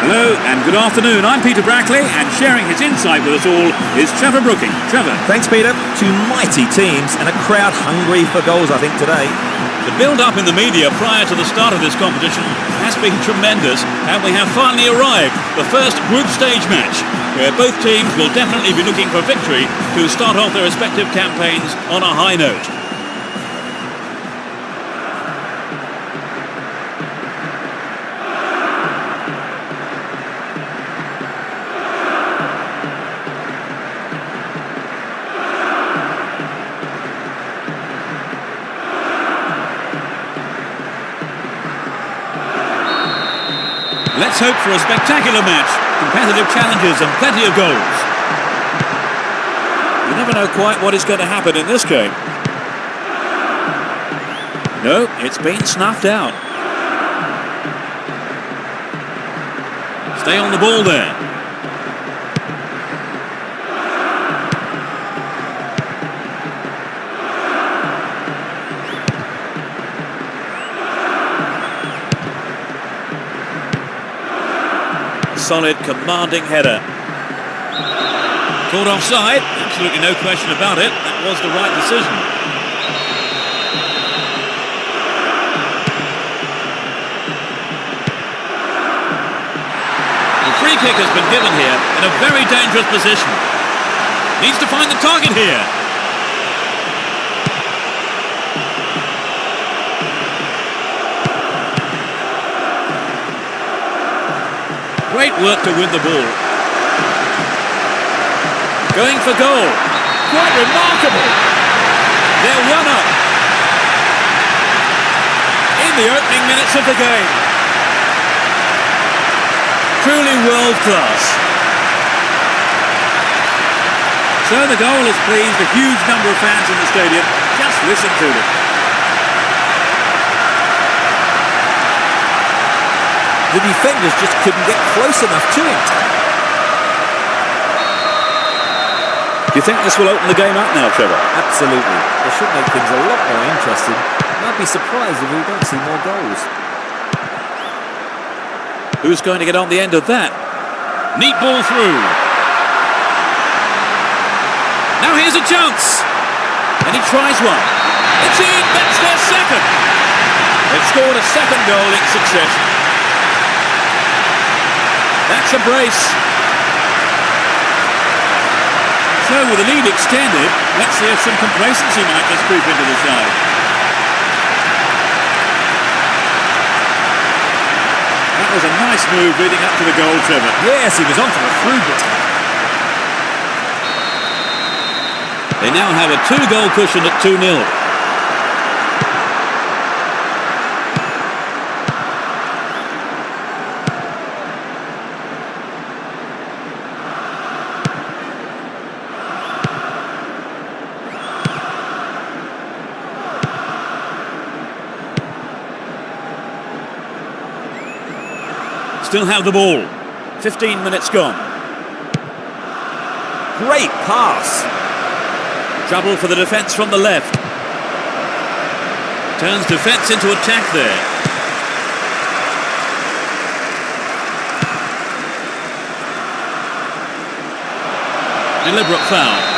Hello and good afternoon. I'm Peter Brackley, and sharing his insight with us all is Trevor Brooking. Trevor. Thanks, Peter. Two mighty teams and a crowd hungry for goals, I think, today. The build-up in the media prior to the start of this competition has been tremendous, and we have finally arrived, the first group stage match, where both teams will definitely be looking for victory to start off their respective campaigns on a high note. Let's hope for a spectacular match, competitive challenges and plenty of goals. You never know quite what is going to happen in this game. No, it's been snuffed out. Stay on the ball there. Solid, commanding header. Caught offside, absolutely no question about it. That was the right decision. The free kick has been given here in a very dangerous position. Needs to find the target here. Great work to win the ball. Going for goal. Quite remarkable. They're 1-up. In the opening minutes of the game. Truly world class. So the goal has pleased a huge number of fans in the stadium. Just listen to them. The defenders just couldn't get close enough to him. Do you think this will open the game up now, Trevor? Absolutely. It should make things a lot more interesting. I'd be surprised if we don't see more goals. Who's going to get on the end of that? Neat ball through. Now here's a chance. And he tries one. It's in. That's their second. They've scored a second goal in succession. That's a brace. So with the lead extended, let's see if some complacency might just creep into the side. That was a nice move leading up to the goal, Trevor. Yes, he was onto the through ball. They now have a 2-goal cushion at 2-0. Still have the ball. 15 minutes gone. Great pass. Trouble for the defence from the left. Turns defence into attack there. Deliberate foul.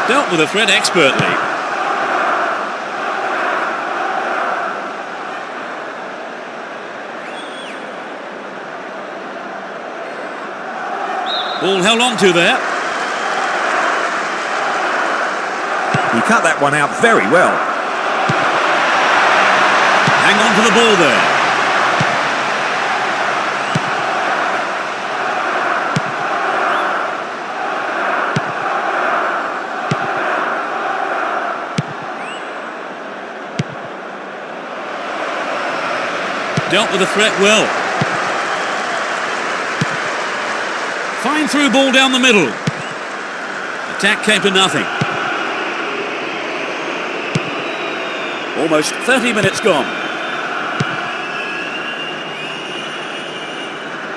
Dealt with the threat expertly. Ball held on to there. He cut that one out very well. Hang on to the ball there. Dealt with the threat well. Fine through ball down the middle. Attack came to nothing. Almost 30 minutes gone.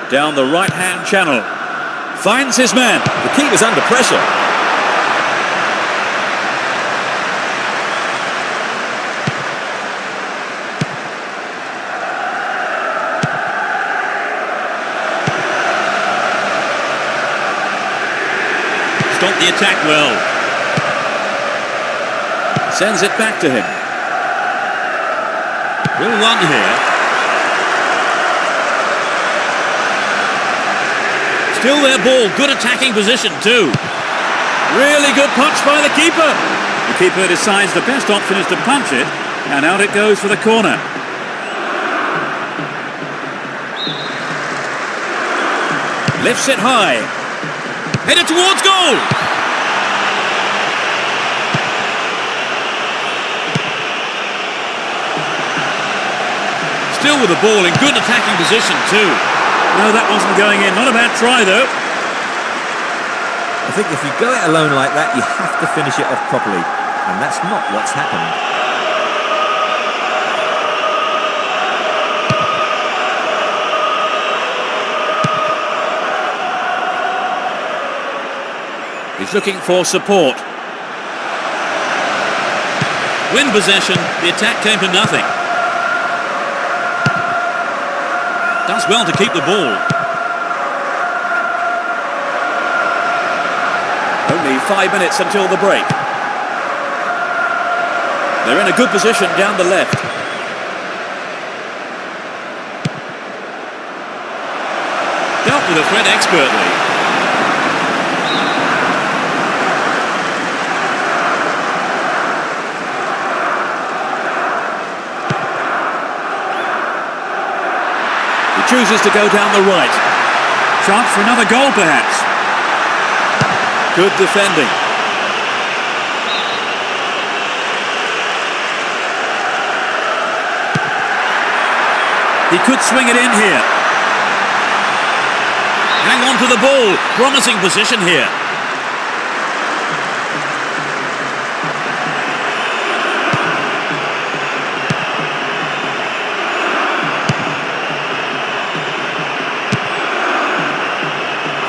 Down the right-hand channel. Finds his man. The keeper's under pressure. Stopped the attack well. Sends it back to him. Will run here. Still their ball. Good attacking position too. Really good punch by the keeper. The keeper decides the best option is to punch it, and out it goes for the corner. Lifts it high. Headed towards goal. Still with the ball in good attacking position too. No, that wasn't going in. Not a bad try though. I think if you go it alone like that, you have to finish it off properly. And that's not what's happened. He's looking for support. Win possession, the attack came to nothing. Does well to keep the ball. Only 5 minutes until the break. They're in a good position down the left. Dealt with the threat expertly. Chooses to go down the right. Chance for another goal perhaps. Good defending. He could swing it in here. Hang on to the ball. Promising position here.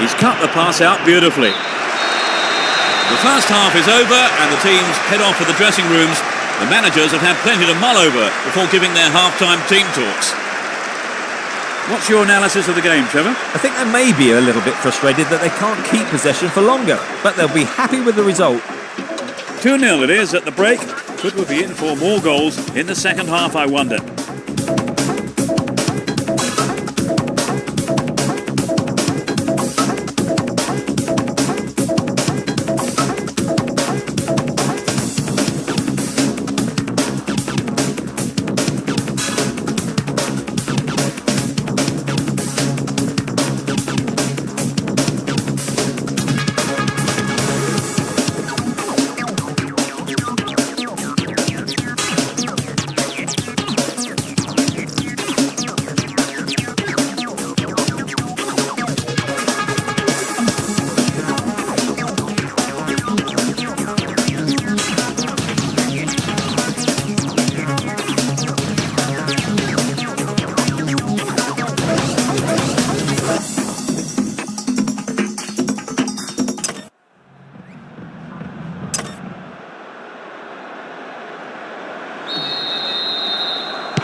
He's cut the pass out beautifully. The first half is over and the teams head off to the dressing rooms. The managers have had plenty to mull over before giving their half-time team talks. What's your analysis of the game, Trevor? I think they may be a little bit frustrated that they can't keep possession for longer, but they'll be happy with the result. 2-0 it is at the break. Could we be in for more goals in the second half, I wonder?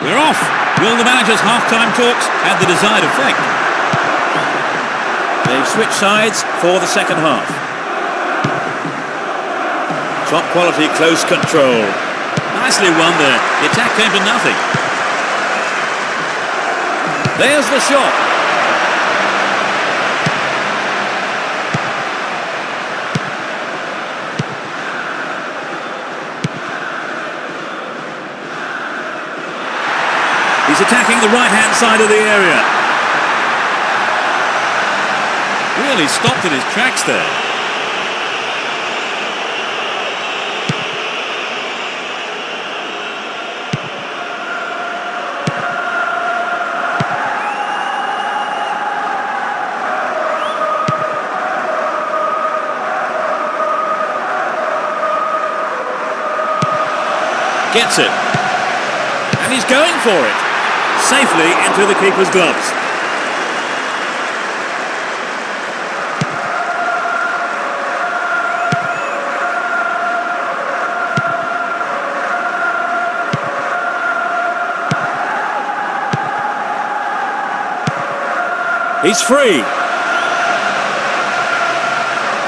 We're off. Will the manager's half-time talks have the desired effect? They've switched sides for the second half. Top quality, close control. Nicely won there. The attack came to nothing. There's the shot. He's attacking the right-hand side of the area. Really stopped in his tracks there. Gets it. And he's going for it. Safely into the keeper's gloves. He's free.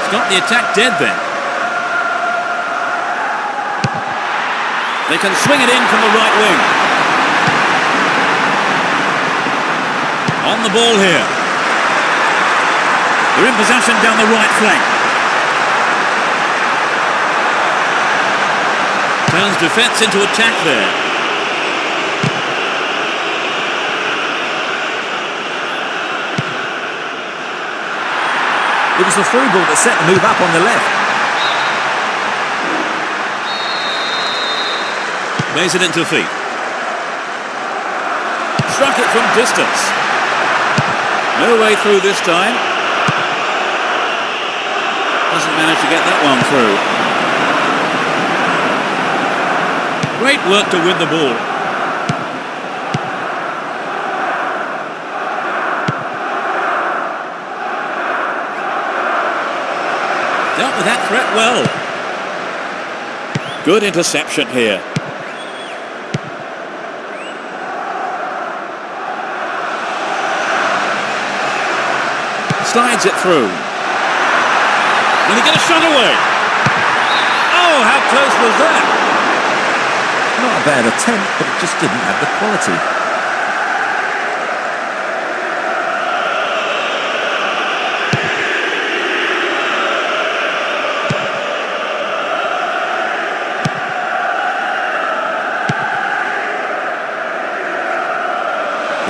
Stop the attack dead then. They can swing it in from the right wing. On the ball here. They're in possession down the right flank. Turns defence into attack there. It was the through ball that set the move up on the left. Plays it into feet. Struck it from distance. No way through this time. Doesn't manage to get that one through. Great work to win the ball. Dealt with that threat well. Good interception here. Slides it through. Will he get a shot away? Oh, how close was that? Not a bad attempt, but it just didn't have the quality.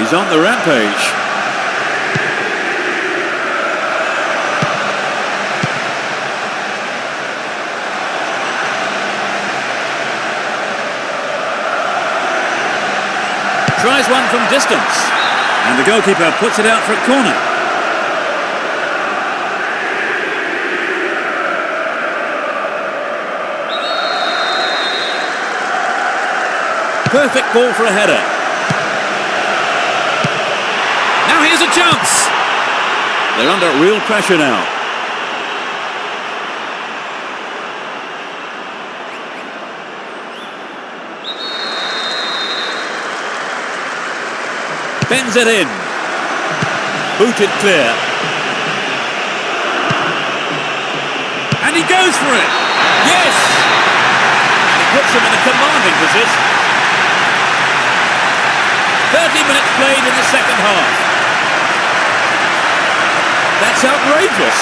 He's on the rampage. Tries one from distance. And the goalkeeper puts it out for a corner. Perfect ball for a header. Now here's a chance. They're under real pressure now. Bends it in. Booted clear. And he goes for it. Yes! And he puts them in a commanding position. 30 minutes played in the second half. That's outrageous.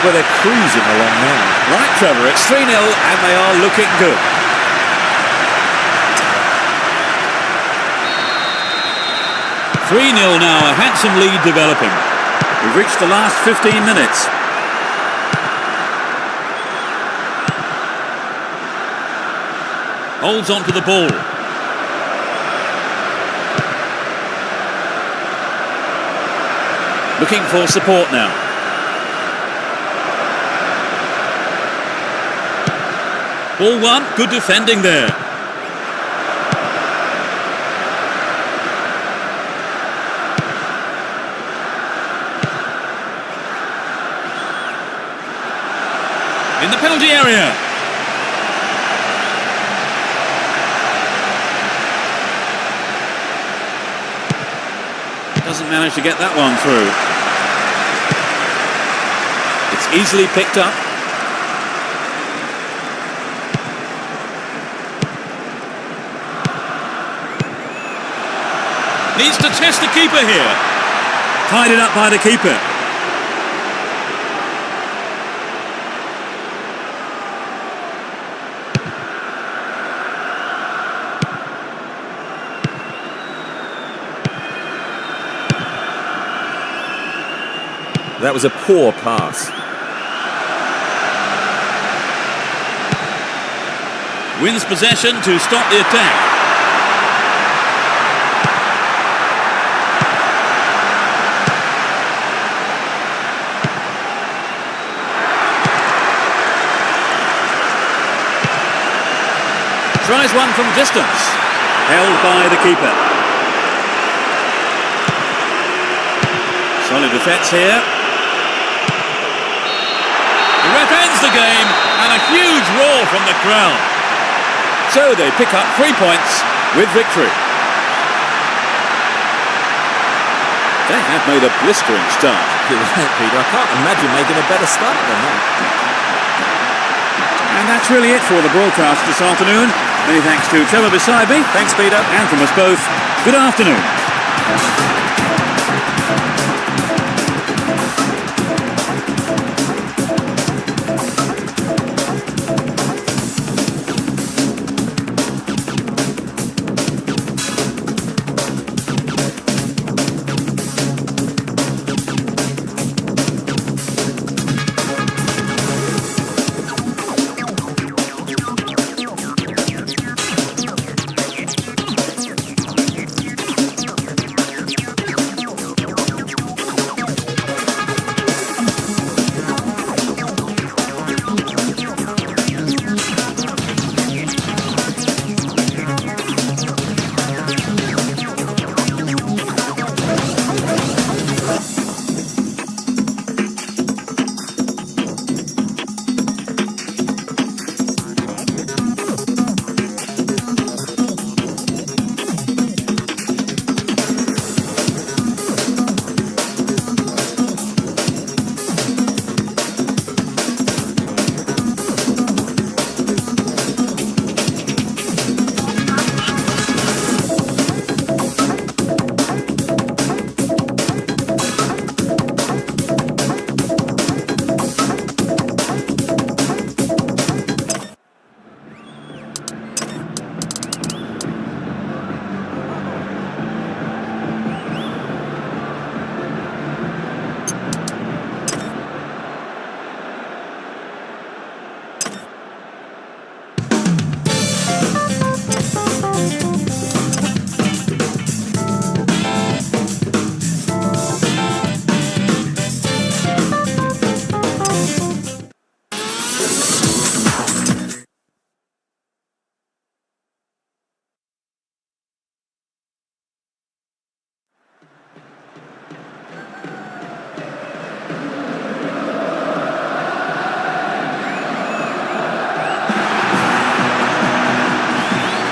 Well, they're cruising along now. Right, Trevor, it's 3-0 and they are looking good. (3-0) now, a handsome lead developing. We've reached the last 15 minutes. Holds on to the ball. Looking for support now. Ball one, good defending there. In the penalty area. Doesn't manage to get that one through. It's easily picked up. Needs to test the keeper here. Tied it up by the keeper. That was a poor pass. Wins possession to stop the attack. Tries one from distance. Held by the keeper. Solid defence here. The ref ends the game, and a huge roar from the crowd. So they pick up 3 points with victory. They have made a blistering start. You're right, Peter. I can't imagine making a better start than that. And that's really it for the broadcast this afternoon. Many thanks to Trevor beside me. Thanks, Peter. And from us both, good afternoon.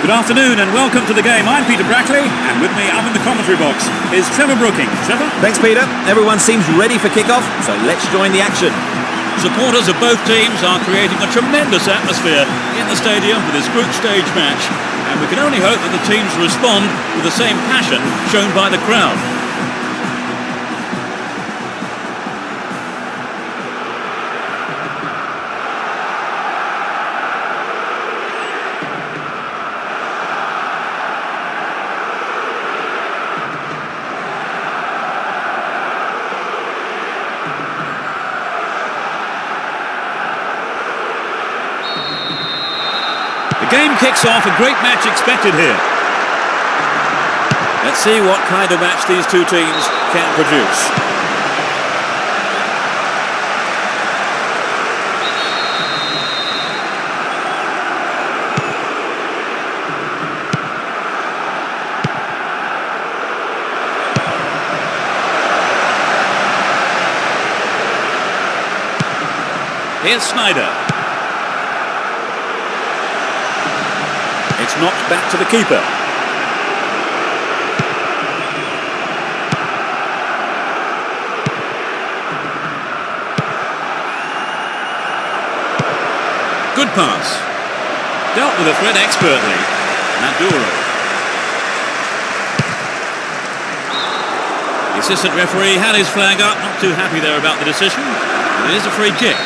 Good afternoon and welcome to the game. I'm Peter Brackley, and with me up in the commentary box is Trevor Brooking. Trevor? Thanks, Peter. Everyone seems ready for kick-off, so let's join the action. Supporters of both teams are creating a tremendous atmosphere in the stadium for this group stage match, and we can only hope that the teams respond with the same passion shown by the crowd. The game kicks off, a great match expected here. Let's see what kind of match these two teams can produce. Here's Snyder. It's knocked back to the keeper. Good pass. Dealt with the threat expertly. Maduro. The assistant referee had his flag up. Not too happy there about the decision. But it is a free kick.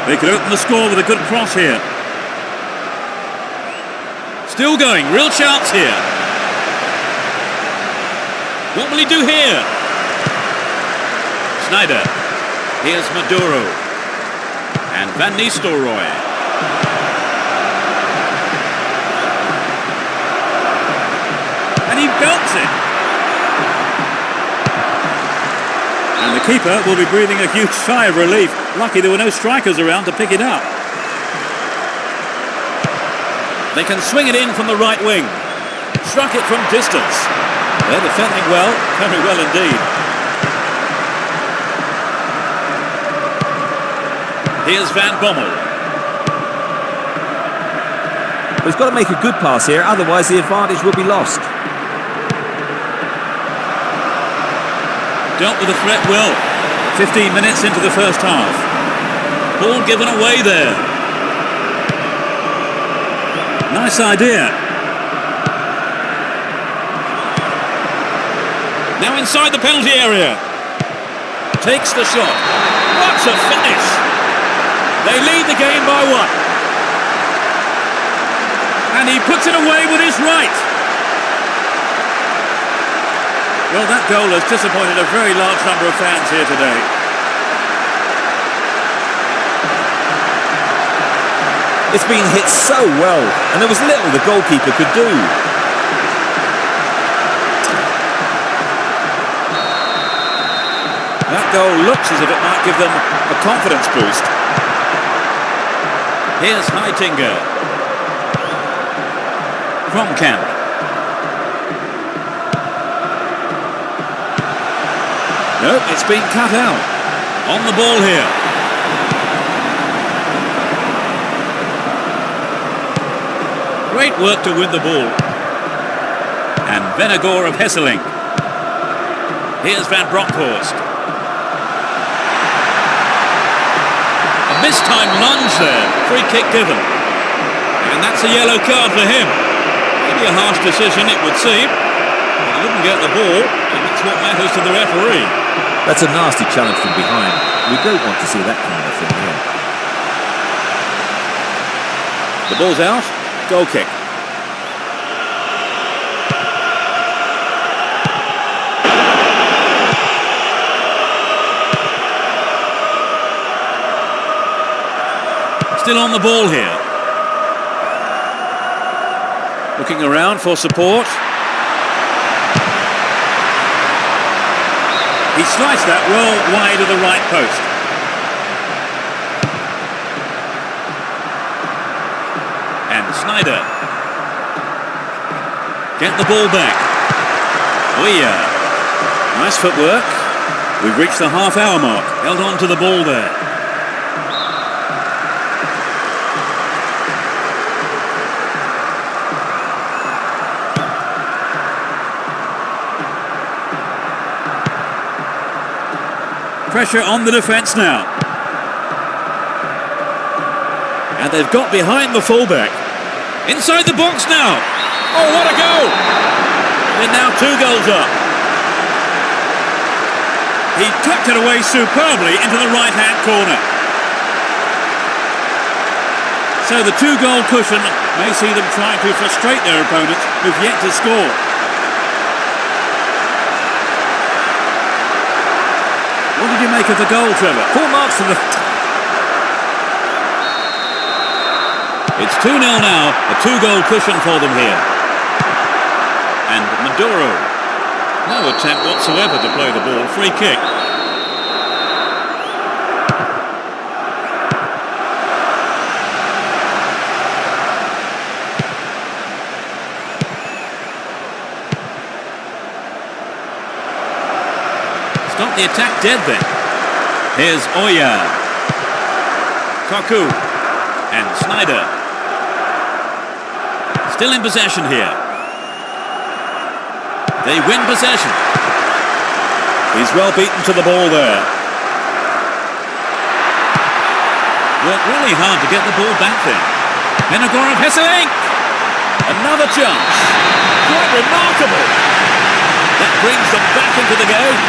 They could open the score with a good cross here. Still going, real chance here. What will he do here? Snyder. Here's Maduro. And Van Nistelrooy. And he belts it. And the keeper will be breathing a huge sigh of relief. Lucky there were no strikers around to pick it up. They can swing it in from the right wing. Struck it from distance. They're defending well, very well indeed. Here's Van Bommel. He's got to make a good pass here, otherwise the advantage will be lost. Dealt with the threat well. 15 minutes into the first half. Ball given away there. Nice idea. Now inside the penalty area. Takes the shot. What a finish! They lead the game by 1. And he puts it away with his right. Well, that goal has disappointed a very large number of fans here today. It's been hit so well, and there was little the goalkeeper could do. That goal looks as if it might give them a confidence boost. Here's Heitinga. From Camp. Nope, it's been cut out. On the ball here. Great work to win the ball. And Venegor of Hesseling. Here's Van Bronckhorst. A mistimed lunge there. Free kick given. And that's a yellow card for him. Maybe a harsh decision, it would seem. But he didn't get the ball, and that's what matters to the referee. That's a nasty challenge from behind. We don't want to see that kind of thing here. The ball's out. Goal kick. Still on the ball here. Looking around for support. He sliced that well wide of the right post. And Snyder. Get the ball back. Oh yeah. Nice footwork. We've reached the half-hour mark. Held on to the ball there. Pressure on the defence now. And they've got behind the fullback. Inside the box now. Oh, what a goal! They're now 2 goals up. He tucked it away superbly into the right-hand corner. So the 2-goal cushion may see them trying to frustrate their opponents who've yet to score. What did you make of the goal, Trevor? Full marks to the... It's 2-0 now, a 2-goal cushion for them here. And Maduro. No attempt whatsoever to play the ball. Free kick. Stop the attack dead then. Here's Oya. Kaku. And Snyder. Still in possession here. They win possession. He's well beaten to the ball there. Worked really hard to get the ball back there. Venegor of Hesseling. Another chance. Quite remarkable. That brings them back into the game.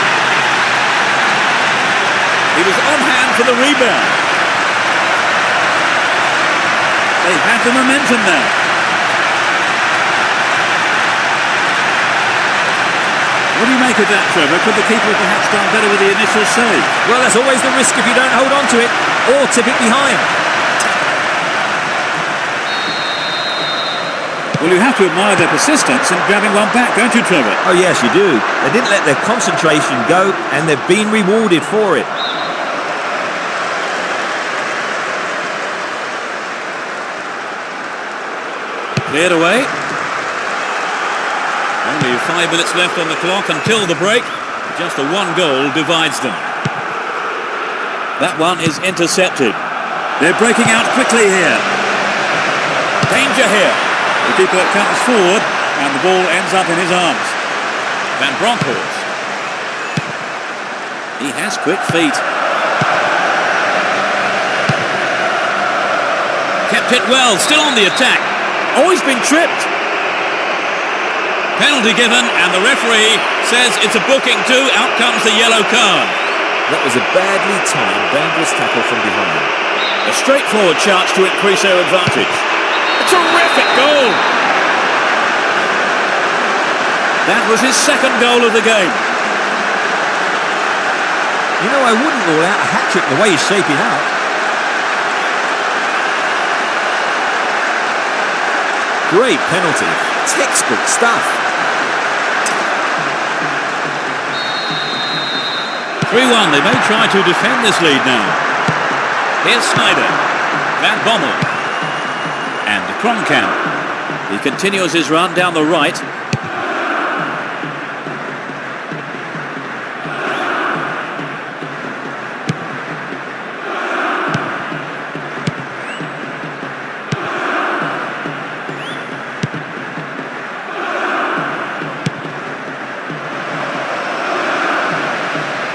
He was on hand for the rebound. They had the momentum there. What do you make of that, Trevor? Could the keeper have perhaps done better with the initial save? Well, there's always the risk if you don't hold on to it or tip it behind. Well, Well, you have to admire their persistence in grabbing one back, don't you, Trevor? Oh yes, you do. They didn't let their concentration go, and they've been rewarded for it. Cleared away. Only 5 minutes left on the clock until the break. Just a one goal divides them. That one is intercepted. They're breaking out quickly here. Danger here. The keeper comes forward and the ball ends up in his arms. Van Bronckhorst. He has quick feet. Kept it well, still on the attack. Oh, he's been tripped. Penalty given, and the referee says it's a booking too. Out comes the yellow card. That was a badly timed, dangerous tackle from behind. A straightforward chance to increase their advantage. A terrific goal! That was his second goal of the game. You know, I wouldn't rule out a hat-trick the way he's shaping up. Great penalty. Textbook stuff. 3-1, they may try to defend this lead now. Here's Snyder, Van Bommel, and Kronkamp. He continues his run down the right.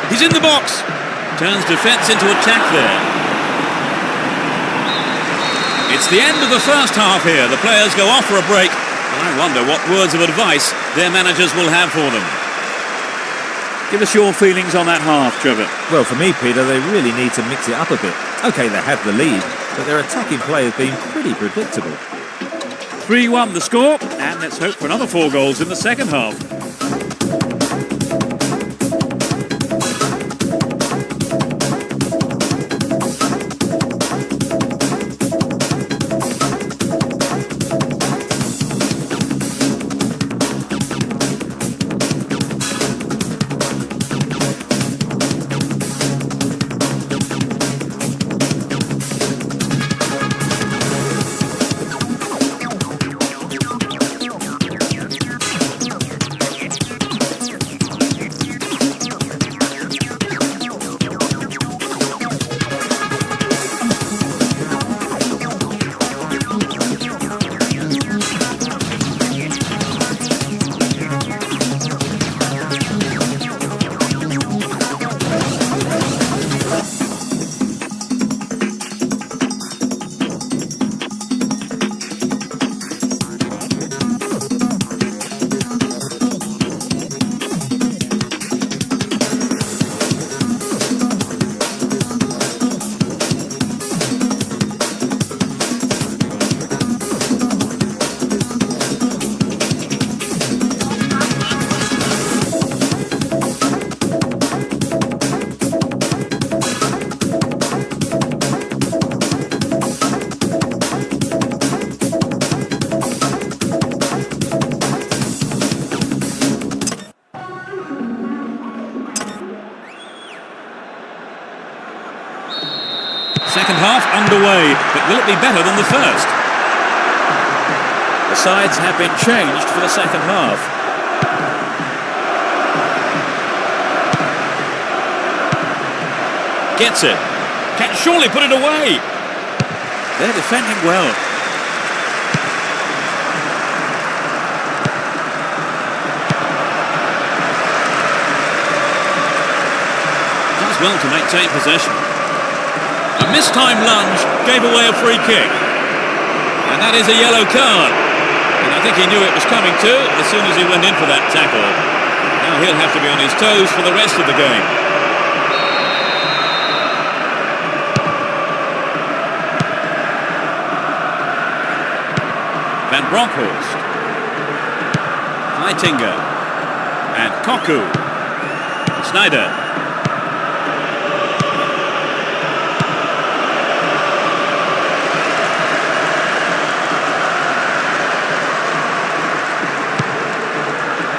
He's in the box. Turns defence into attack there. It's the end of the first half here. The players go off for a break. And I wonder what words of advice their managers will have for them. Give us your feelings on that half, Trevor. Well, for me, Peter, they really need to mix it up a bit. OK, they have the lead, but their attacking play has been pretty predictable. 3-1 the score, and let's hope for another 4 goals in the second half. Second half underway, but will it be better than the first? The sides have been changed for the second half. Gets it. Can surely put it away. They're defending well. Does well to maintain possession. A mistimed lunge gave away a free kick. And that is a yellow card. And I think he knew it was coming too as soon as he went in for that tackle. Now he'll have to be on his toes for the rest of the game. Van Bronckhorst. Heitinga. And Koku. Snyder.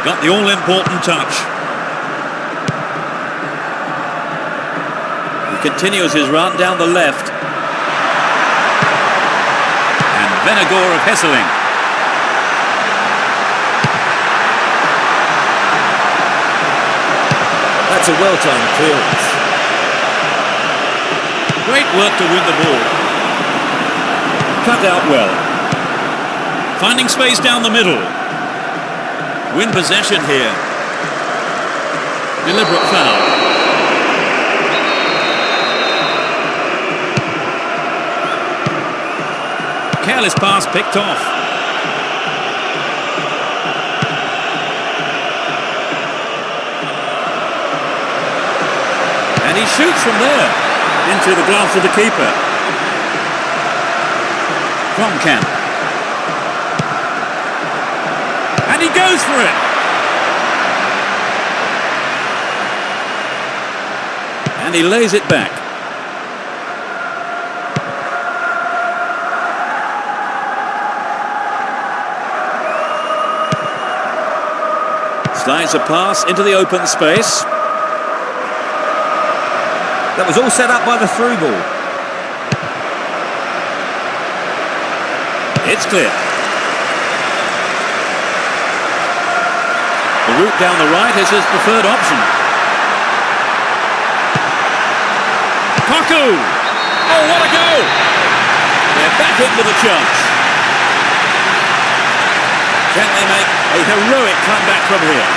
Got the all-important touch. He continues his run down the left. And Venegor of Hesseling. That's a well-timed clearance. Great work to win the ball. Cut out well. Finding space down the middle. Win possession here. Deliberate foul. Careless pass picked off. And he shoots from there into the gloves of the keeper. Camp. And he goes for it. And he lays it back. Slides a pass into the open space. That was all set up by the through ball. It's clear. The route down the right is his preferred option. Kaku! Oh, what a goal! They're back in with a chance. Can they make a heroic comeback from here?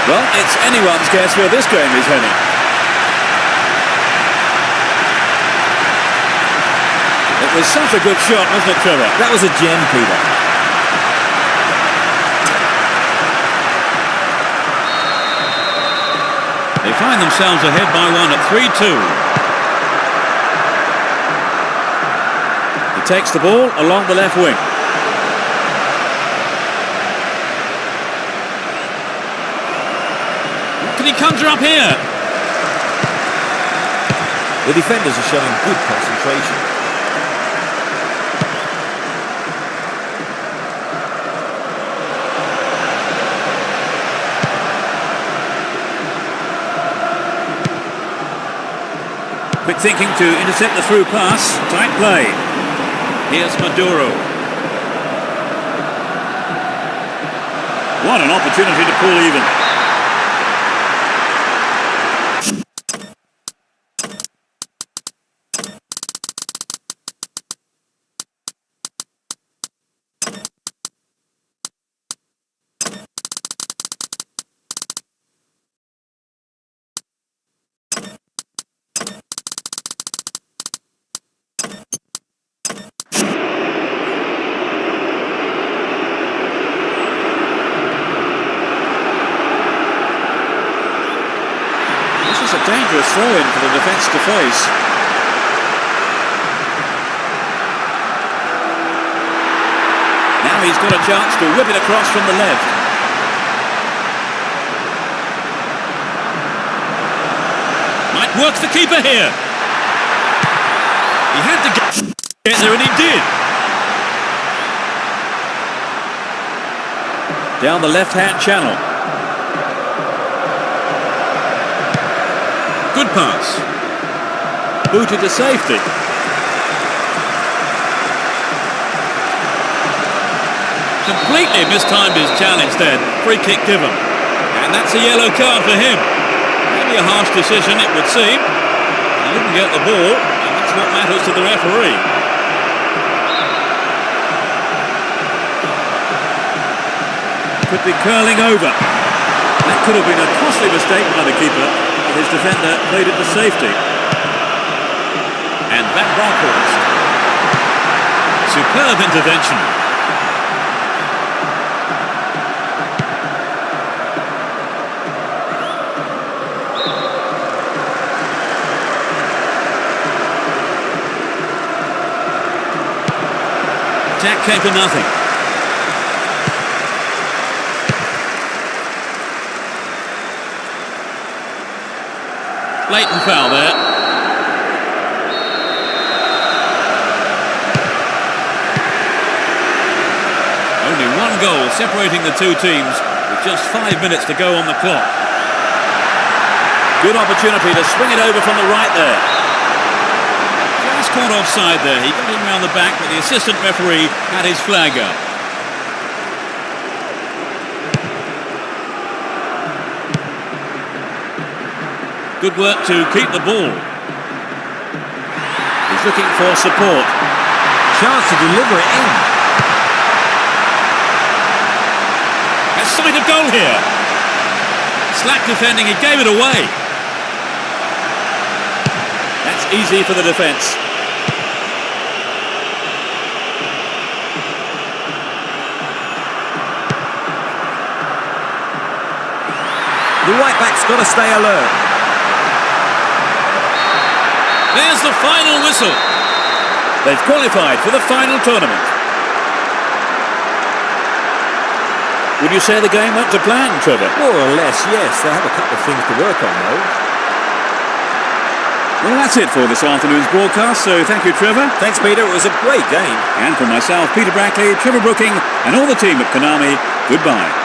Well, it's anyone's guess where this game is heading. It was such a good shot, wasn't it, Trevor? That was a gem, Peter. They find themselves ahead by one at 3-2. He takes the ball along the left wing. What can he conjure up here? The defenders are showing good concentration. Quick thinking to intercept the through pass. Tight play. Here's Maduro. What an opportunity to pull even. Dangerous throw-in for the defence to face. Now he's got a chance to whip it across from the left. Might work the keeper here. He had to get there and he did. Down the left-hand channel. Good pass. Booted to safety. Completely mistimed his challenge then. Free kick given. And that's a yellow card for him. Maybe a harsh decision, it would seem. He didn't get the ball, and that's what matters to the referee. Could be curling over. That could have been a costly mistake by the keeper. His defender played it to safety. And Van Bronckhorst. Superb intervention. Attack came to nothing. Blatant foul there. Only one goal separating the two teams with just 5 minutes to go on the clock. Good opportunity to swing it over from the right there. Just caught offside there. He got in round the back, but the assistant referee had his flag up. Good work to keep the ball. He's looking for support. Chance to deliver it in. A sight of goal here. Slack defending, he gave it away. That's easy for the defence. The right back's got to stay alert. There's the final whistle. They've qualified for the final tournament. Would you say the game went to plan, Trevor? More or less, yes. They have a couple of things to work on, though. Well, that's it for this afternoon's broadcast, so thank you, Trevor. Thanks, Peter. It was a great game. And from myself, Peter Brackley, Trevor Brooking, and all the team at Konami, goodbye.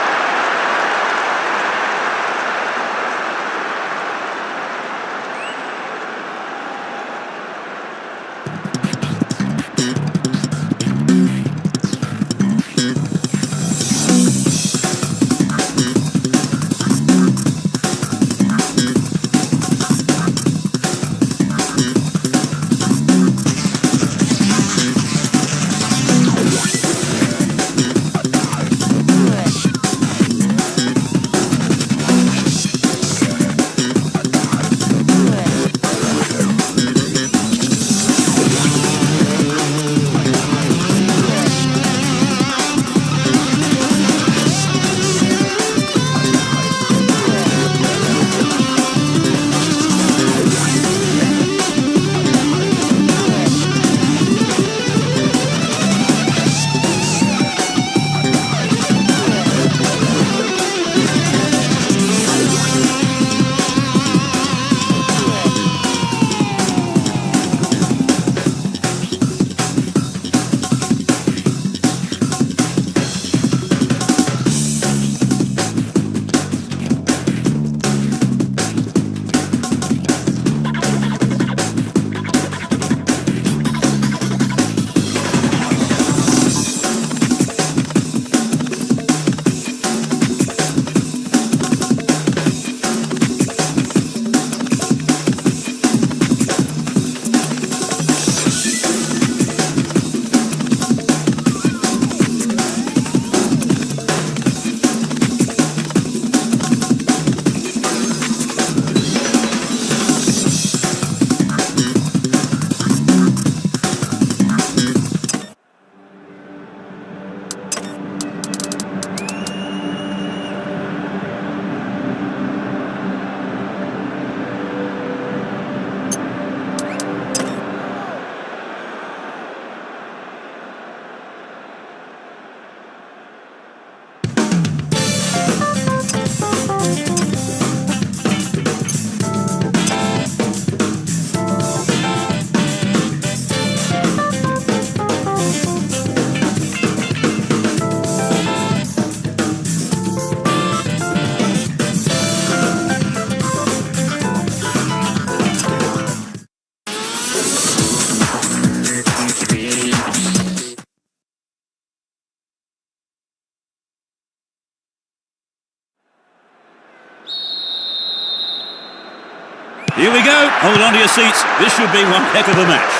Here we go. Hold on to your seats. This should be one heck of a match.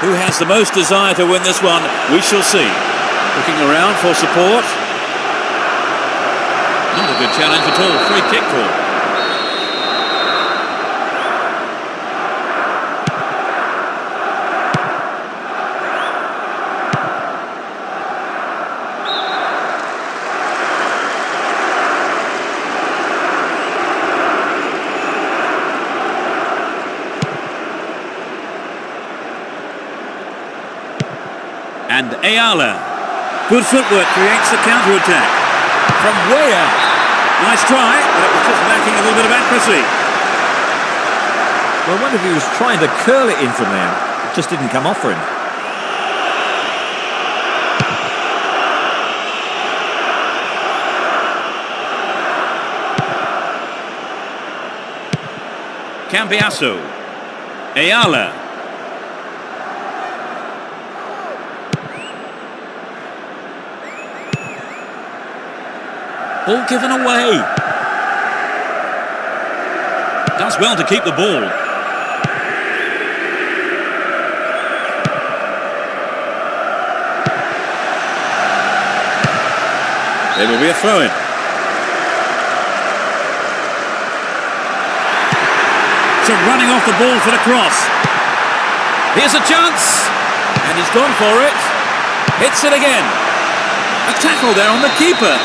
Who has the most desire to win this one? We shall see. Looking around for support. Not a good challenge at all. Free kick call. And Ayala. Good footwork creates the counter-attack. From way out. Nice try, but it was just lacking a little bit of accuracy. Well, I wonder if he was trying to curl it in from there. It just didn't come off for him. Cambiasso. Ayala. Ball given away. Does well to keep the ball. There will be a throw-in. So running off the ball for the cross. Here's a chance. And he's gone for it. Hits it again. A tackle there on the keeper.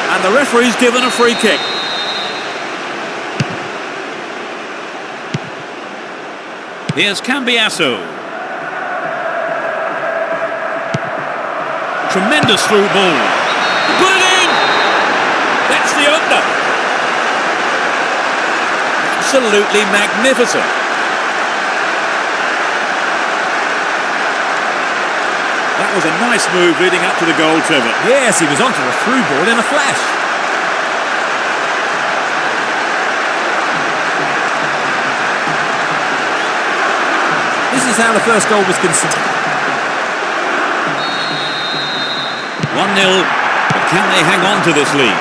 And the referee's given a free kick. Here's Cambiasso. Tremendous through ball. Put it in! That's the opener. Absolutely magnificent. That was a nice move leading up to the goal, Trevor. Yes, he was onto a through ball in a flash. This is how the first goal was conceded. 1-0, but can they hang on to this lead?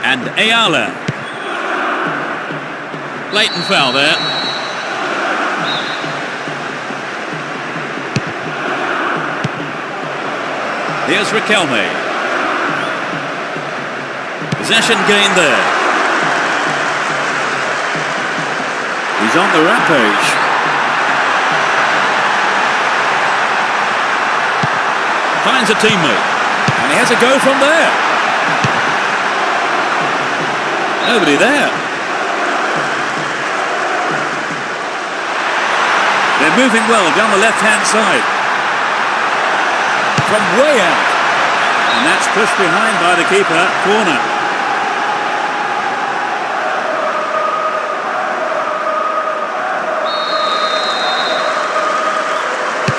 And Ayala. Blatant foul there. Here's Riquelme. Possession gained there. He's on the rampage. Finds a teammate. And he has a go from there. Nobody there. They're moving well down the left-hand side. From way out. And that's pushed behind by the keeper. Corner.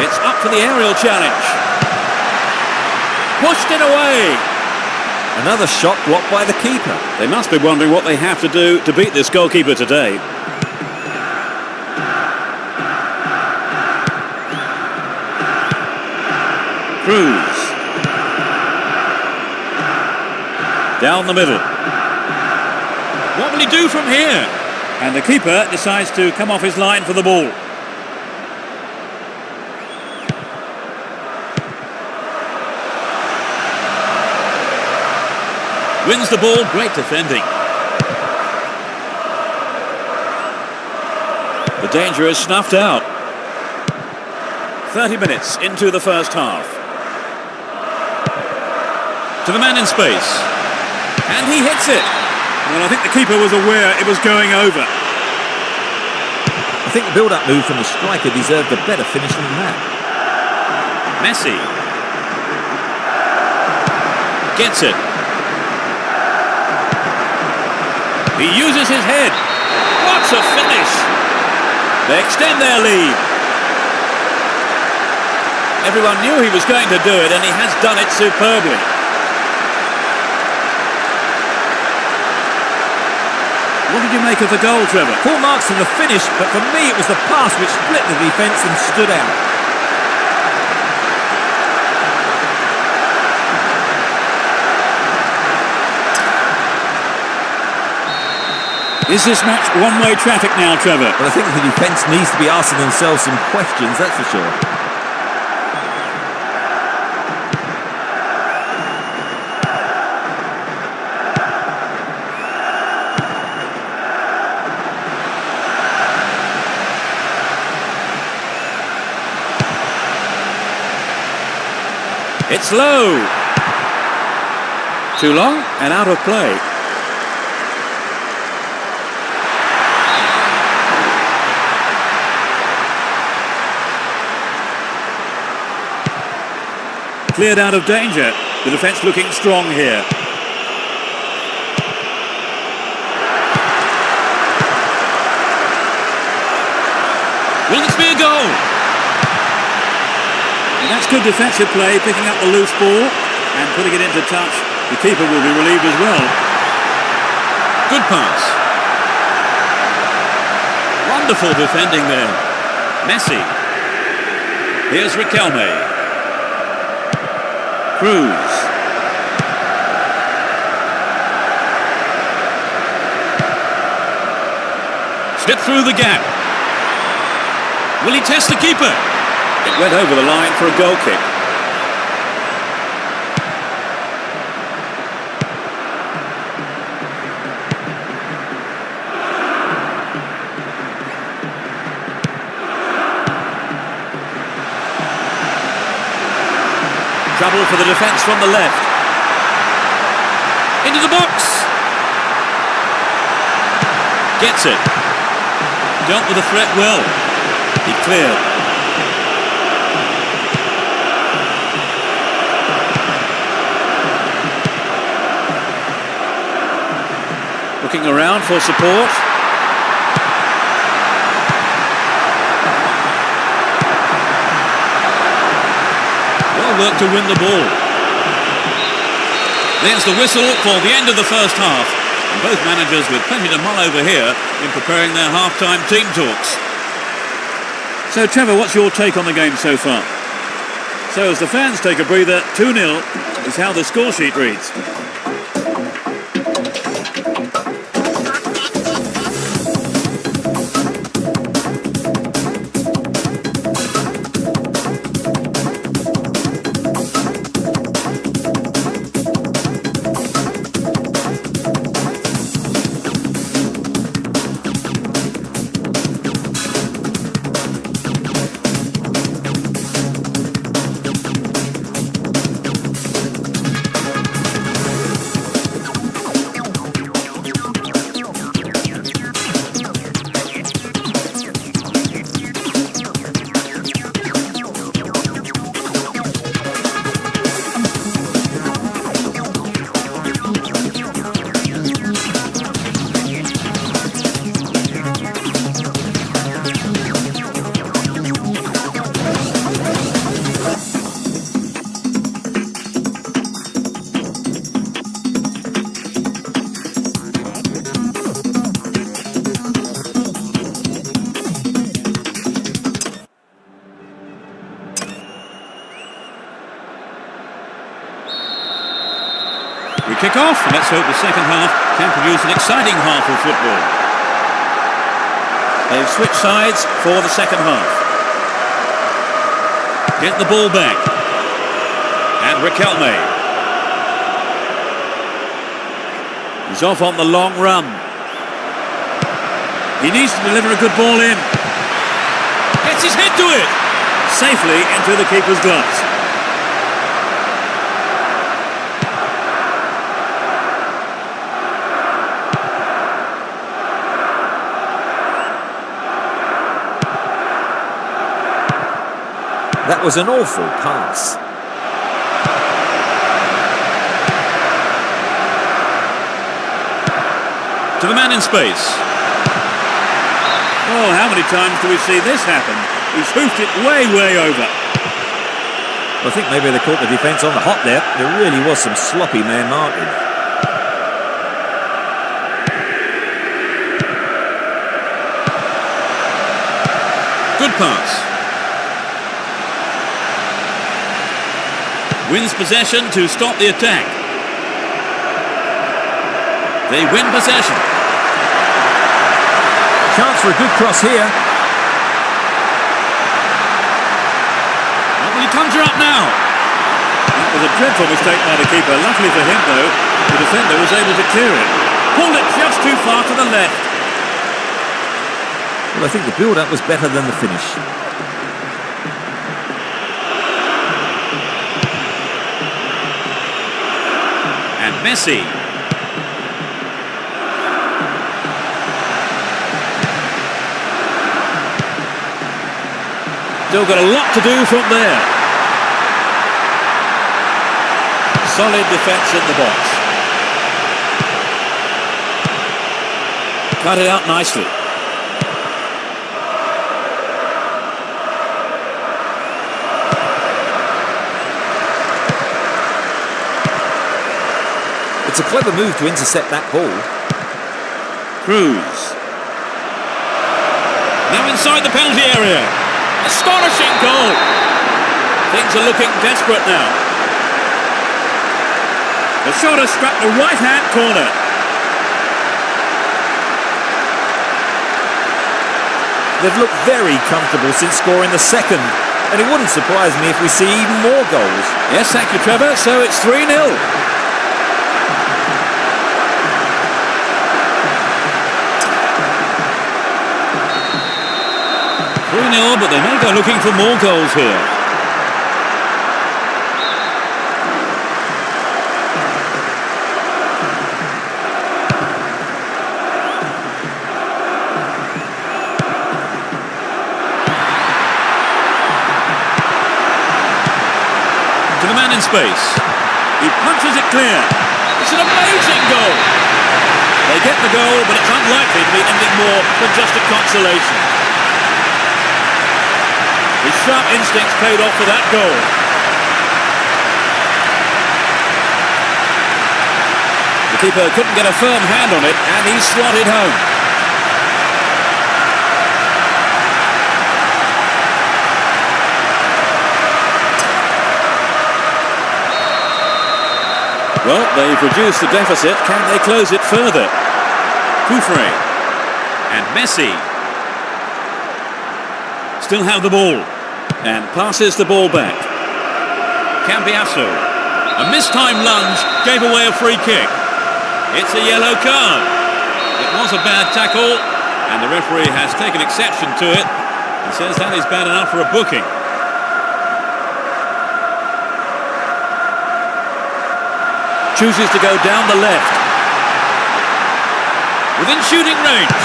It's up for the aerial challenge. Pushed it away. Another shot blocked by the keeper. They must be wondering what they have to do to beat this goalkeeper today. Cruz. Down the middle. What will he do from here? And the keeper decides to come off his line for the ball. Wins the ball, great defending. The danger is snuffed out. 30 minutes into the first half. To the man in space. And he hits it. Well, I think the keeper was aware it was going over. I think the build-up move from the striker deserved a better finish than that. Messi. Gets it. He uses his head. What a finish! They extend their lead. Everyone knew he was going to do it, and he has done it superbly. What did you make of the goal, Trevor? Full marks for the finish, but for me it was the pass which split the defence and stood out. Is this match one-way traffic now, Trevor? But I think the defence needs to be asking themselves some questions, that's for sure. It's low. Too long and out of play. Cleared out of danger. The defence looking strong here. goal. And that's good defensive play, picking up the loose ball and putting it into touch. The keeper will be relieved as well. Good pass. Wonderful defending there. Messi. Here's Riquelme. Cruz. Slip through the gap. Will he test the keeper? It went over the line for a goal kick. Trouble for the defence from the left. Into the box. Gets it. Dealt with the threat well. He cleared. Looking around for support. Well worked to win the ball. There's the whistle for the end of the first half. And both managers with plenty to mull over here in preparing their half-time team talks. So, Trevor, what's your take on the game so far? So, as the fans take a breather, 2-0 is how the score sheet reads. Kick off, and let's hope the second half can produce an exciting half of football. They've switched sides for the second half. Get the ball back. And Riquelme. He's off on the long run. He needs to deliver a good ball in. Gets his head to it. Safely into the keeper's gloves. That was an awful pass. To the man in space. Oh, how many times do we see this happen? He's hoofed it way, way over. I think maybe they caught the defence on the hop there. There really was some sloppy man marking. Good pass. Wins possession to stop the attack. They win possession. Chance for a good cross here. Well, he comes her up now. That was a dreadful mistake by the keeper. Luckily for him, though, the defender was able to clear it. Pulled it just too far to the left. Well, I think the build-up was better than the finish. Messi. Still got a lot to do from there. Solid defence in the box. Cut it out nicely. It's a clever move to intercept that ball. Cruz. Now inside the penalty area. Astonishing goal. Things are looking desperate now. The shot has struck the right-hand corner. They've looked very comfortable since scoring the second, and it wouldn't surprise me if we see even more goals. Yes, thank you, Trevor. So it's 3-0. 3-0, but they may go looking for more goals here. To the man in space. He punches it clear. It's an amazing goal. They get the goal, but it's unlikely to be anything more than just a consolation. His sharp instincts paid off for that goal. The keeper couldn't get a firm hand on it, and he slotted home. Well, they've reduced the deficit. Can they close it further? Kufre and Messi still have the ball and passes the ball back. Cambiasso. A mistimed lunge gave away a free kick. It's a yellow card. It was a bad tackle, and the referee has taken exception to it and says that is bad enough for a booking. Chooses to go down the left. Within shooting range.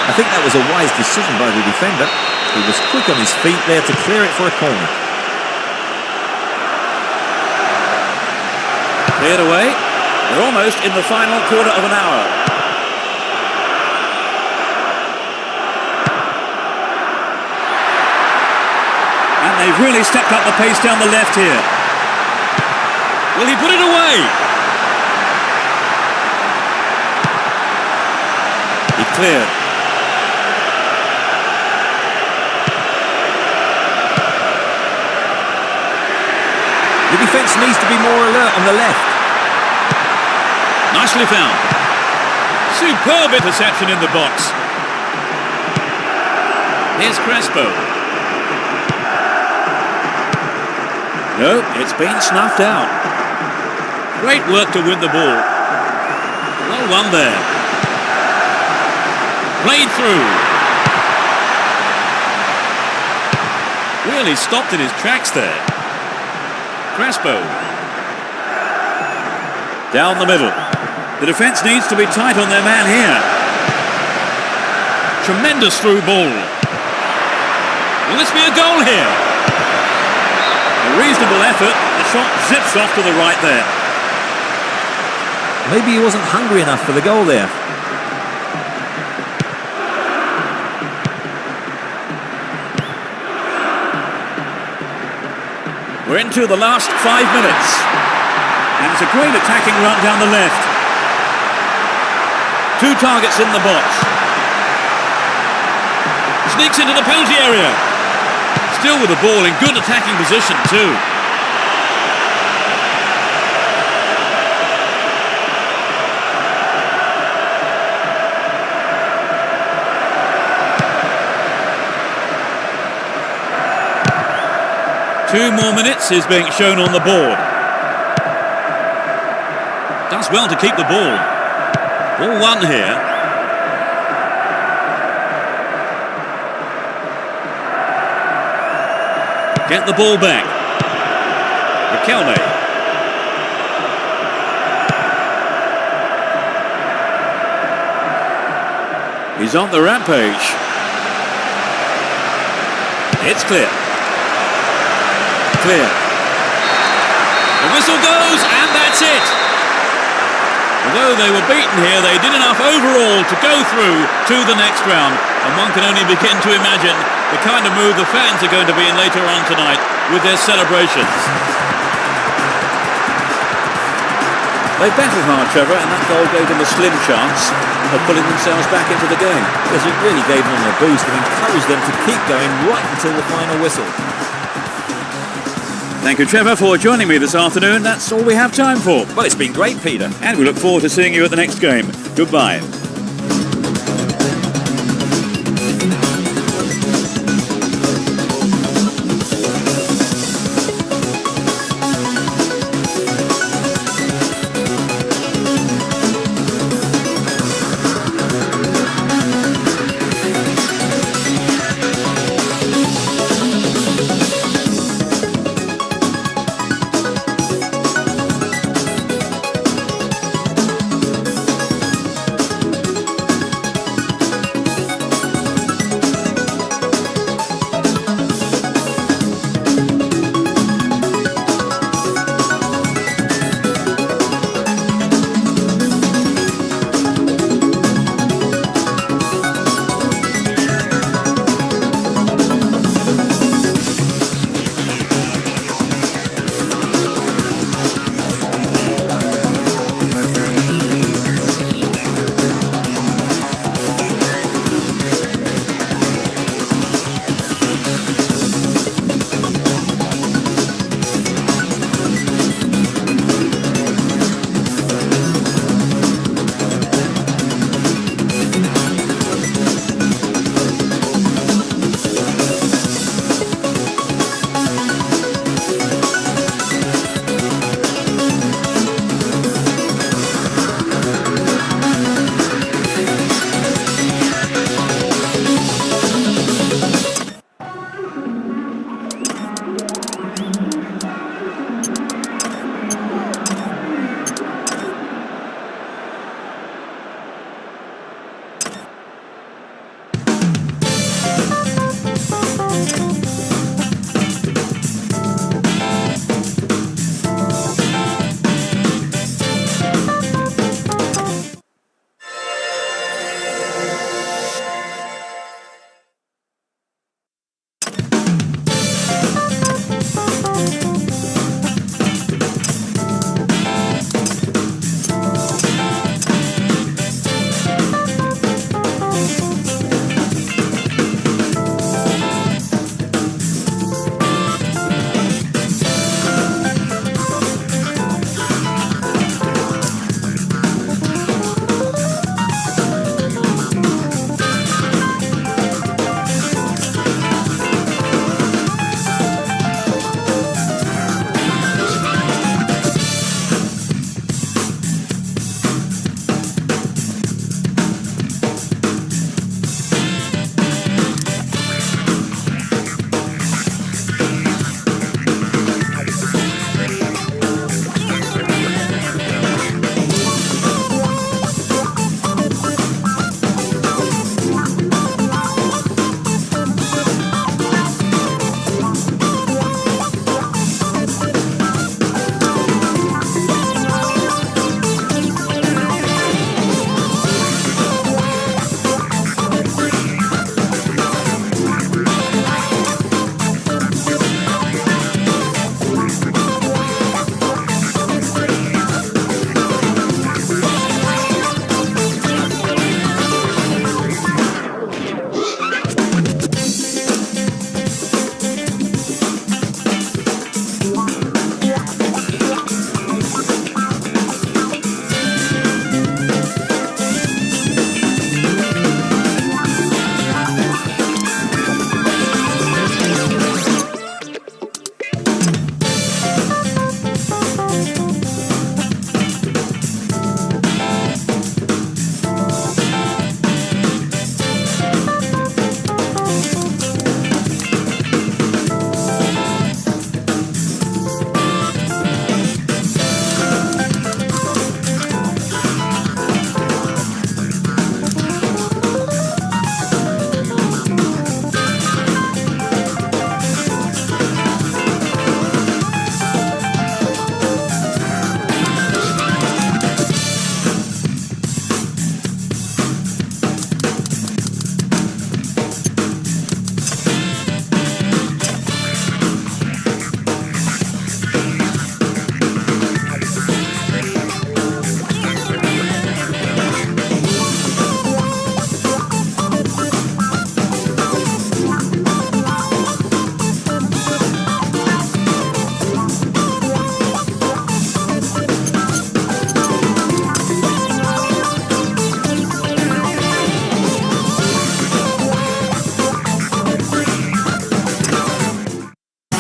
I think that was a wise decision by the defender. He was quick on his feet there to clear it for a corner. Cleared away. They're almost in the final quarter of an hour. And they've really stepped up the pace down the left here. Will he put it away? He cleared. The defence needs to be more alert on the left. Nicely found. Superb interception in the box. Here's Crespo. No, it's been snuffed out. Great work to win the ball. Well won there. Played through. Really stopped in his tracks there. Crespo. Down the middle. The defence needs to be tight on their man here. Tremendous through ball. Will this be a goal here? A reasonable effort. The shot zips off to the right there. Maybe he wasn't hungry enough for the goal there. We're into the last 5 minutes. And it's a great attacking run down the left. 2 targets in the box. Sneaks into the penalty area. Still with the ball in good attacking position too. Two more minutes is being shown on the board. Does well to keep the ball. Ball one here. Get the ball back. Riquelme. He's on the rampage. It's clear. Clear. The whistle goes, and that's it. Although they were beaten here, they did enough overall to go through to the next round. And one can only begin to imagine the kind of mood the fans are going to be in later on tonight with their celebrations. They battled hard, Trevor, and that goal gave them a slim chance of pulling themselves back into the game. Yes, it really gave them a boost and encouraged them to keep going right until the final whistle. Thank you, Trevor, for joining me this afternoon. That's all we have time for. Well, it's been great, Peter. And we look forward to seeing you at the next game. Goodbye.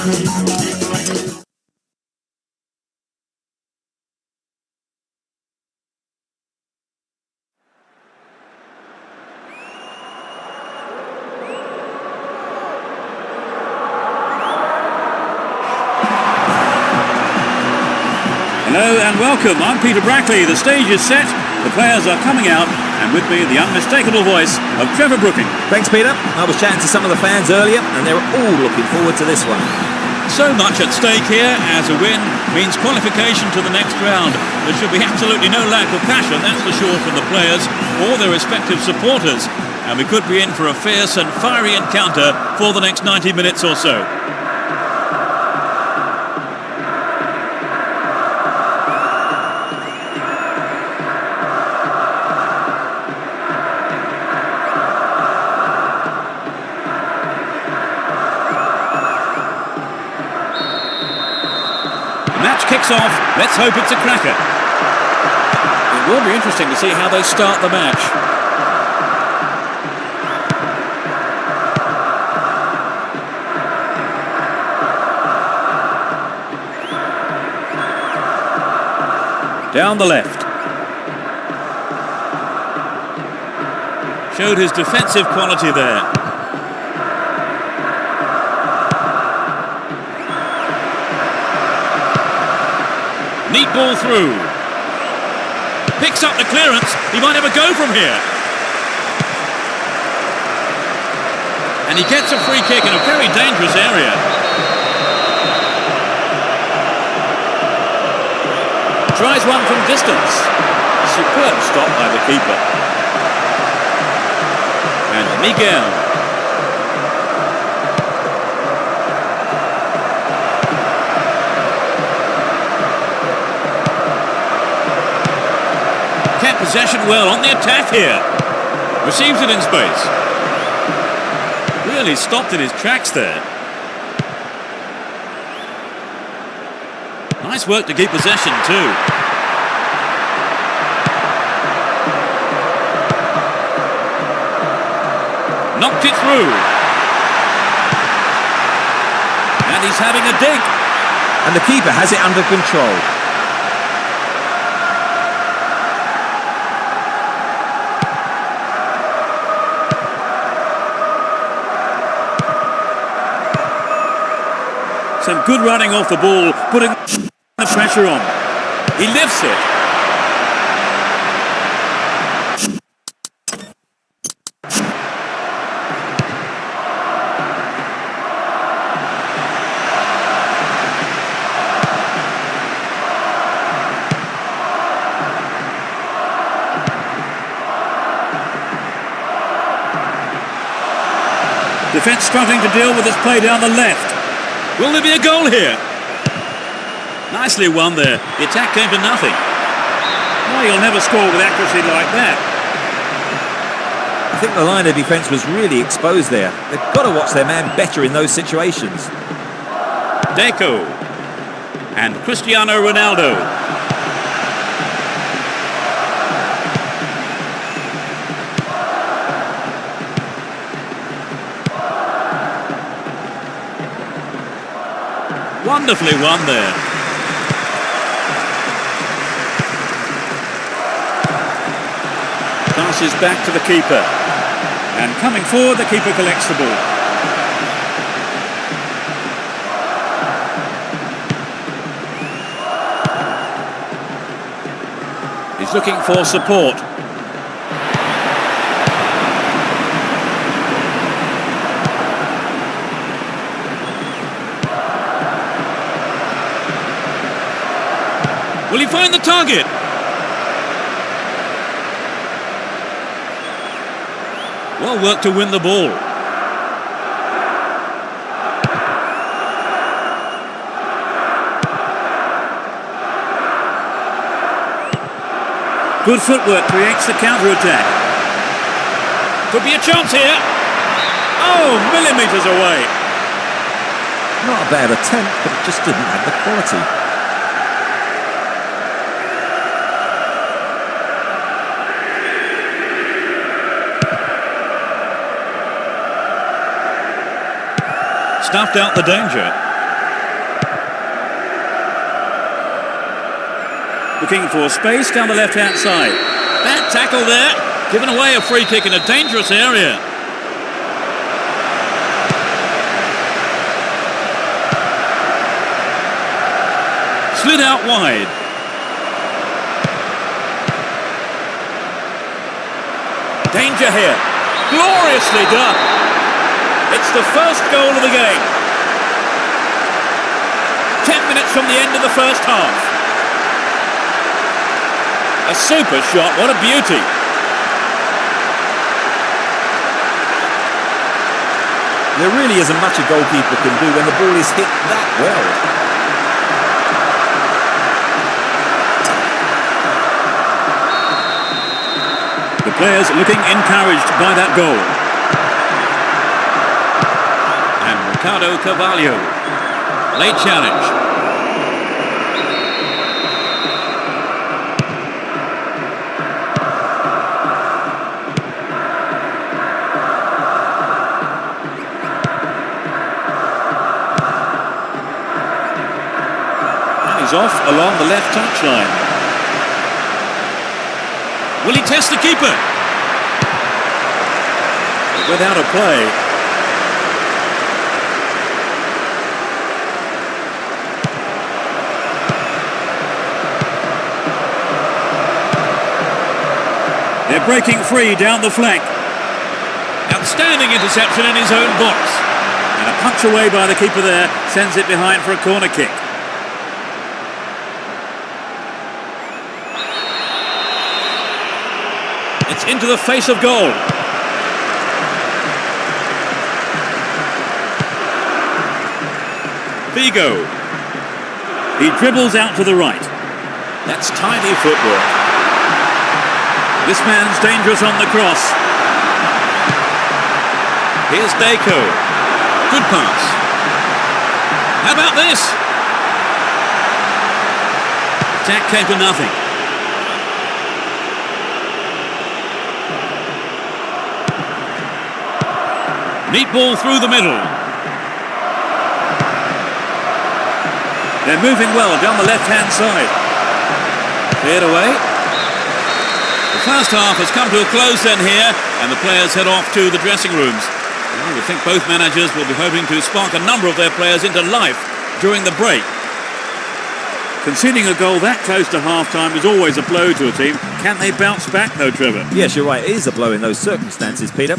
Hello and welcome, I'm Peter Brackley. The stage is set, the players are coming out, and with me the unmistakable voice of Trevor Brooking. Thanks, Peter. I was chatting to some of the fans earlier, and they're all looking forward to this one. So much at stake here, as a win means qualification to the next round. There should be absolutely no lack of passion, that's for sure, from the players or their respective supporters. And we could be in for a fierce and fiery encounter for the next 90 minutes or so. Kicks off. Let's hope it's a cracker. It will be interesting to see how they start the match. Down the left. Showed his defensive quality there. Neat ball through. Picks up the clearance. He might have a go from here. And he gets a free kick in a very dangerous area. Tries one from distance. Superb stop by the keeper. And Miguel. Possession well on the attack here. Receives it in space. Really stopped in his tracks there. Nice work to keep possession too. Knocked it through. And he's having a dig. And the keeper has it under control. Some good running off the ball, putting the pressure on. He lifts it. Defence struggling to deal with this play down the left. Will there be a goal here? Nicely won there. The attack came to nothing. Well, you'll never score with accuracy like that. I think the line of defence was really exposed there. They've got to watch their man better in those situations. Deco and Cristiano Ronaldo. Wonderfully won there. Passes back to the keeper. And coming forward, the keeper collects the ball. He's looking for support. Will he find the target? Well worked to win the ball. Good footwork creates the counter-attack. Could be a chance here. Oh, millimetres away. Not a bad attempt, but it just didn't have the quality. Snuffed out the danger. Looking for space down the left-hand side. Bad tackle there. Given away a free kick in a dangerous area. Slid out wide. Danger here. Gloriously done. It's the first goal of the game. 10 minutes from the end of the first half. A super shot. What a beauty. There really isn't much a goalkeeper can do when the ball is hit that well. The players looking encouraged by that goal. And Ricardo Carvalho. Late challenge. And he's off along the left touchline. Will he test the keeper? Without a play. They're breaking free down the flank. Outstanding interception in his own box. And a punch away by the keeper there sends it behind for a corner kick. It's into the face of goal. Vigo. He dribbles out to the right. That's tiny footwork. This man's dangerous on the cross. Here's Deco. Good pass. How about this? Attack came to nothing. Neat ball through the middle. They're moving well down the left-hand side. Cleared away. The first half has come to a close then here, and the players head off to the dressing rooms. I would think both managers will be hoping to spark a number of their players into life during the break. Conceding a goal that close to half-time is always a blow to a team. Can they bounce back though, Trevor? Yes, you're right. It is a blow in those circumstances, Peter.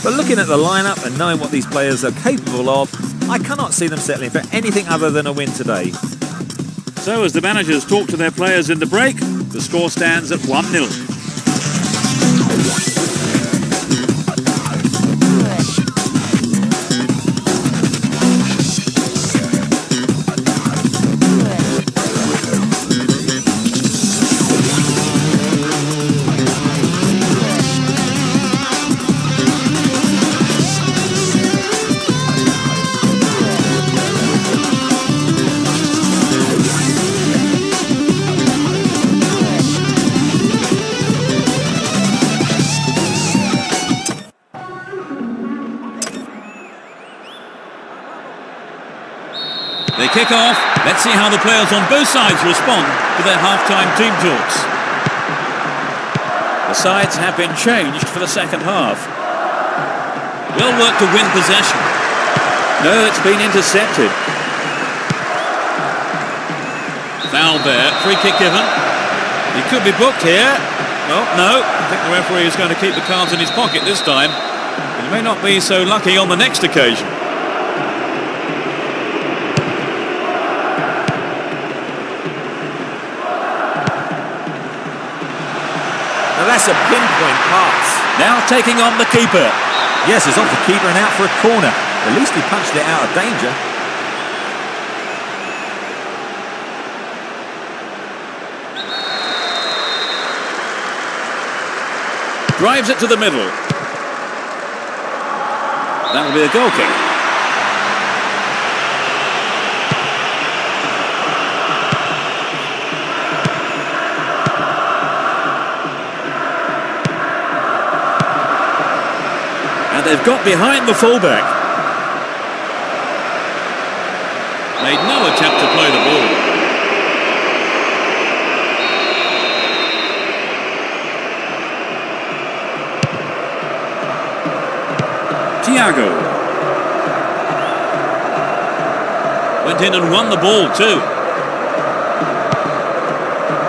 But looking at the lineup and knowing what these players are capable of, I cannot see them settling for anything other than a win today. So as the managers talk to their players in the break, the score stands at 1-0. They kick off. Let's see how the players on both sides respond to their half-time team talks. The sides have been changed for the second half. Well worked to win possession. No, it's been intercepted. Foul there. Free kick given. He could be booked here. Well, no. I think the referee is going to keep the cards in his pocket this time. He may not be so lucky on the next occasion. That's a pinpoint pass. Now taking on the keeper. Yes, it's off the keeper and out for a corner. At least he punched it out of danger. Drives it to the middle. That'll be a goal kick. They've got behind the fullback. Made no attempt to play the ball. Went in and won the ball too.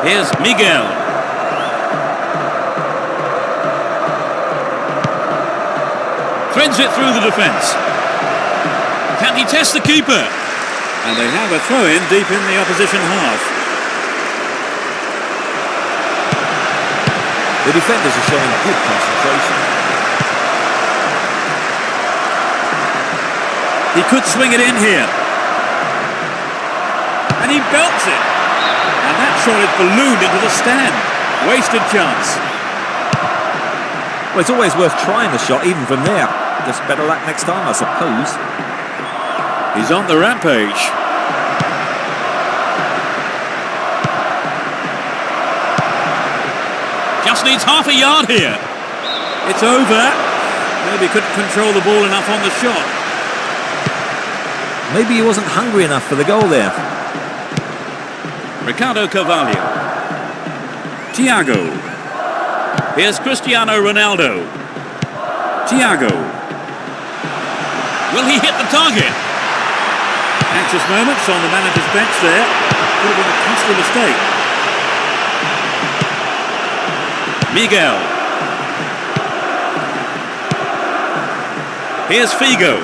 Here's Miguel. Threads it through the defence. Can he test the keeper? And they have a throw-in deep in the opposition half. The defenders are showing good concentration. He could swing it in here. And he belts it. And that shot is ballooned into the stand. Wasted chance. Well, it's always worth trying the shot, even from there. Just better luck next time, I suppose. He's on the rampage. Just needs half a yard here. It's over. Maybe couldn't control the ball enough on the shot. Maybe he wasn't hungry enough for the goal there. Ricardo Carvalho. Thiago. Here's Cristiano Ronaldo. Thiago. Will he hit the target? Anxious moments on the manager's bench there. Could have been a costly mistake. Miguel. Here's Figo.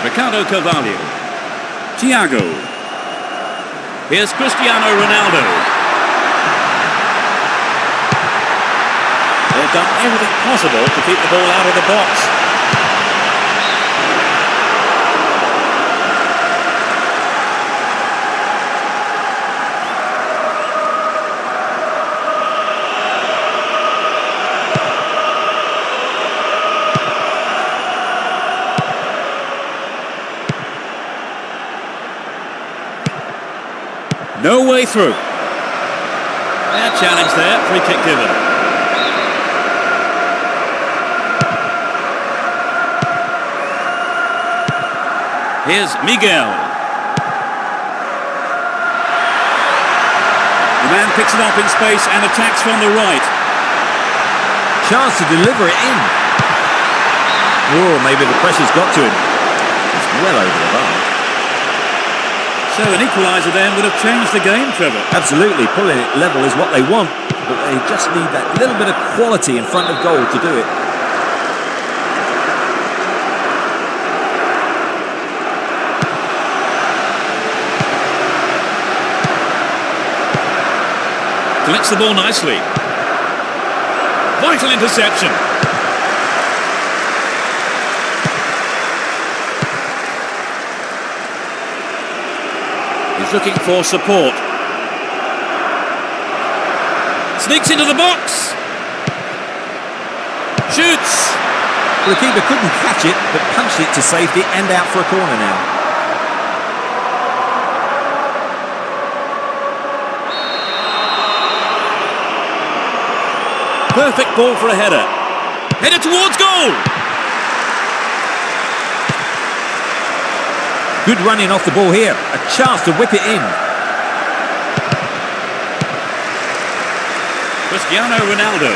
Ricardo Carvalho. Thiago. Here's Cristiano Ronaldo. They've done everything possible to keep the ball out of the box. No way through. Fair challenge there, free kick given. Here's Miguel. The man picks it up in space and attacks from the right. Chance to deliver it in. Oh, maybe the pressure's got to him. It's well over the bar. So an equaliser then would have changed the game, Trevor. Absolutely, pulling it level is what they want, but they just need that little bit of quality in front of goal to do it. Collects the ball nicely. Vital interception. He's looking for support. Sneaks into the box. Shoots. Well, the keeper couldn't catch it, but punched it to safety and out for a corner now. Perfect ball for a header. Header towards goal. Good running off the ball here. A chance to whip it in. Cristiano Ronaldo.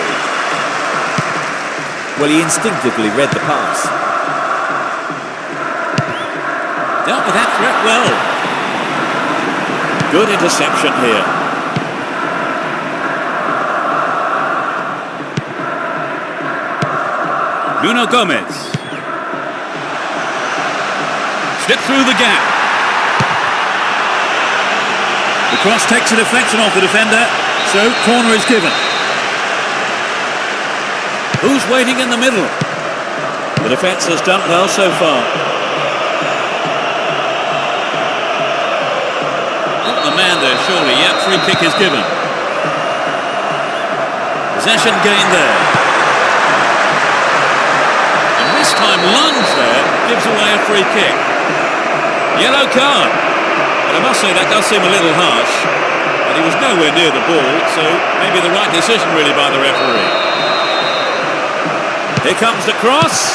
Well, he instinctively read the pass. Dealt with that threat well. Good interception here. Nuno Gomez. Slip through the gap. The cross takes a deflection off the defender, so corner is given. Who's waiting in the middle? The defence has done well so far. Not the man there, surely. Yet free kick is given. Possession gained there. This time lunge there gives away a free kick. Yellow card. But I must say that does seem a little harsh. But he was nowhere near the ball, so maybe the right decision really by the referee. Here comes the cross.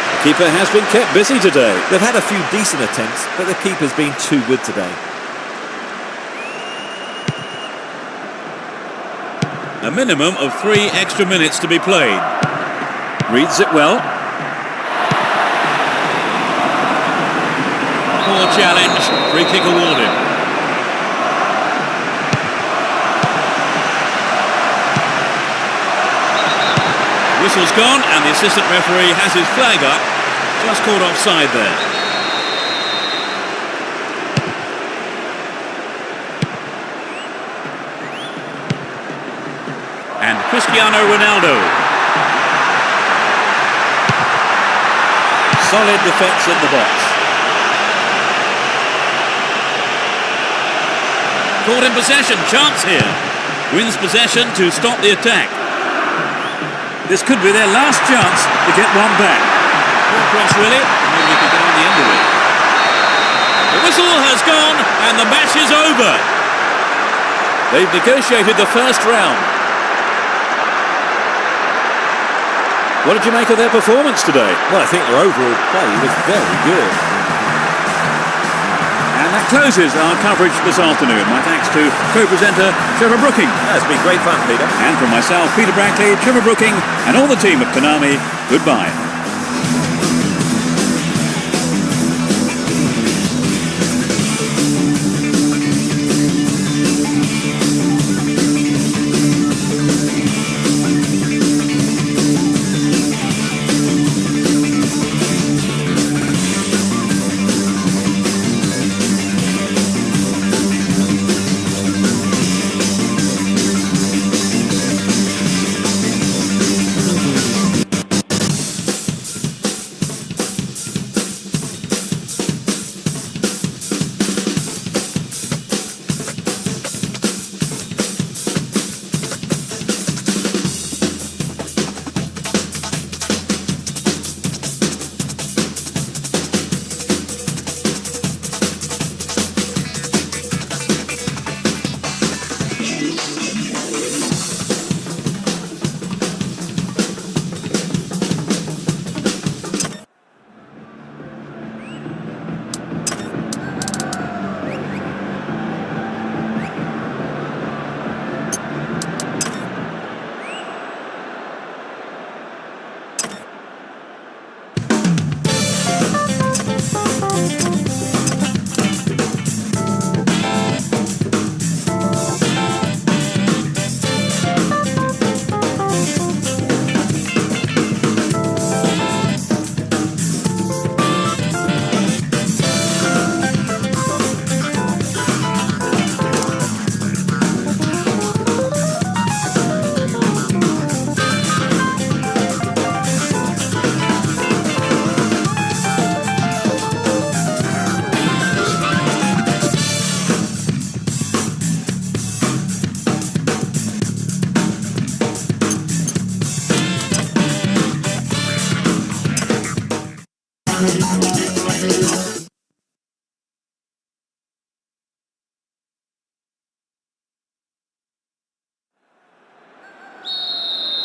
The keeper has been kept busy today. They've had a few decent attempts, but the keeper's been too good today. A minimum of 3 extra minutes to be played. Reads it well. challenge. Free kick awarded. Whistle's gone and the assistant referee has his flag up. Just caught offside there. And Cristiano Ronaldo. Solid defence in the box. Caught in possession, chance here. Wins possession to stop the attack. This could be their last chance to get one back. Poor cross really, maybe they could get on the end of it. The whistle has gone and the match is over. They've negotiated the first round. What did you make of their performance today? Well, I think their overall play was very good. And that closes our coverage this afternoon. My thanks to co-presenter Trevor Brooking. It's been great fun, Peter. And from myself, Peter Brackley, Trevor Brooking, and all the team at Konami, goodbye.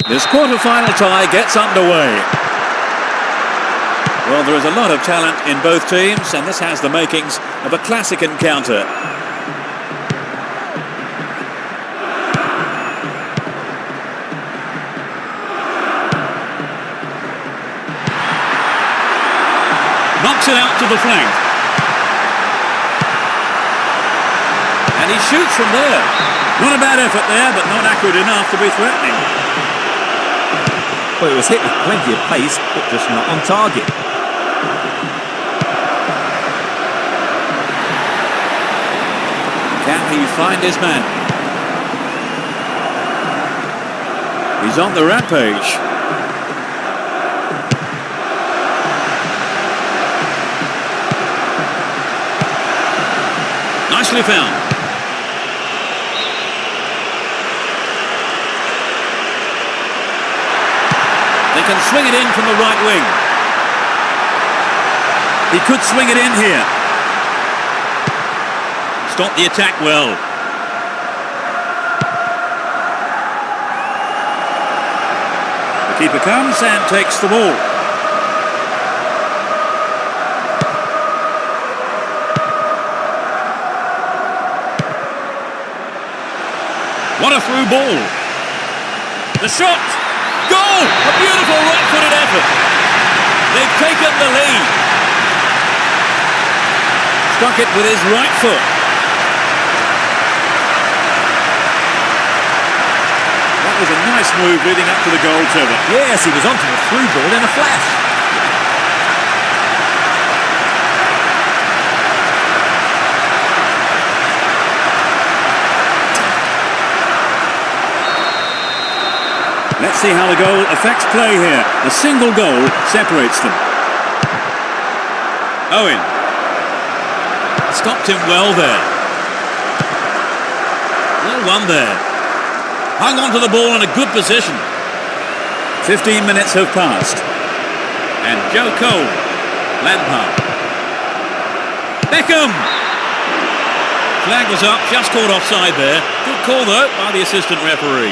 This quarter-final tie gets underway. Well, there is a lot of talent in both teams, and this has the makings of a classic encounter. Knocks it out to the flank. And he shoots from there. Not a bad effort there, but not accurate enough to be threatening. Well, it was hit with plenty of pace, but just not on target. Can he find his man? He's on the rampage. Nicely found. They can swing it in from the right wing. He could swing it in here. Stop the attack well. The keeper comes and takes the ball. What a through ball. The shot. Goal! A beautiful right-footed effort. They've taken the lead. Struck it with his right foot. That was a nice move leading up to the goal, Trevor. Yes, he was onto the through ball in a flash. Let's see how the goal affects play here. A single goal separates them. Owen. Stopped him well there. Well won there. Hung on to the ball in a good position. 15 minutes have passed. And Joe Cole. Lampard. Beckham. Flag was up, just caught offside there. Good call though by the assistant referee.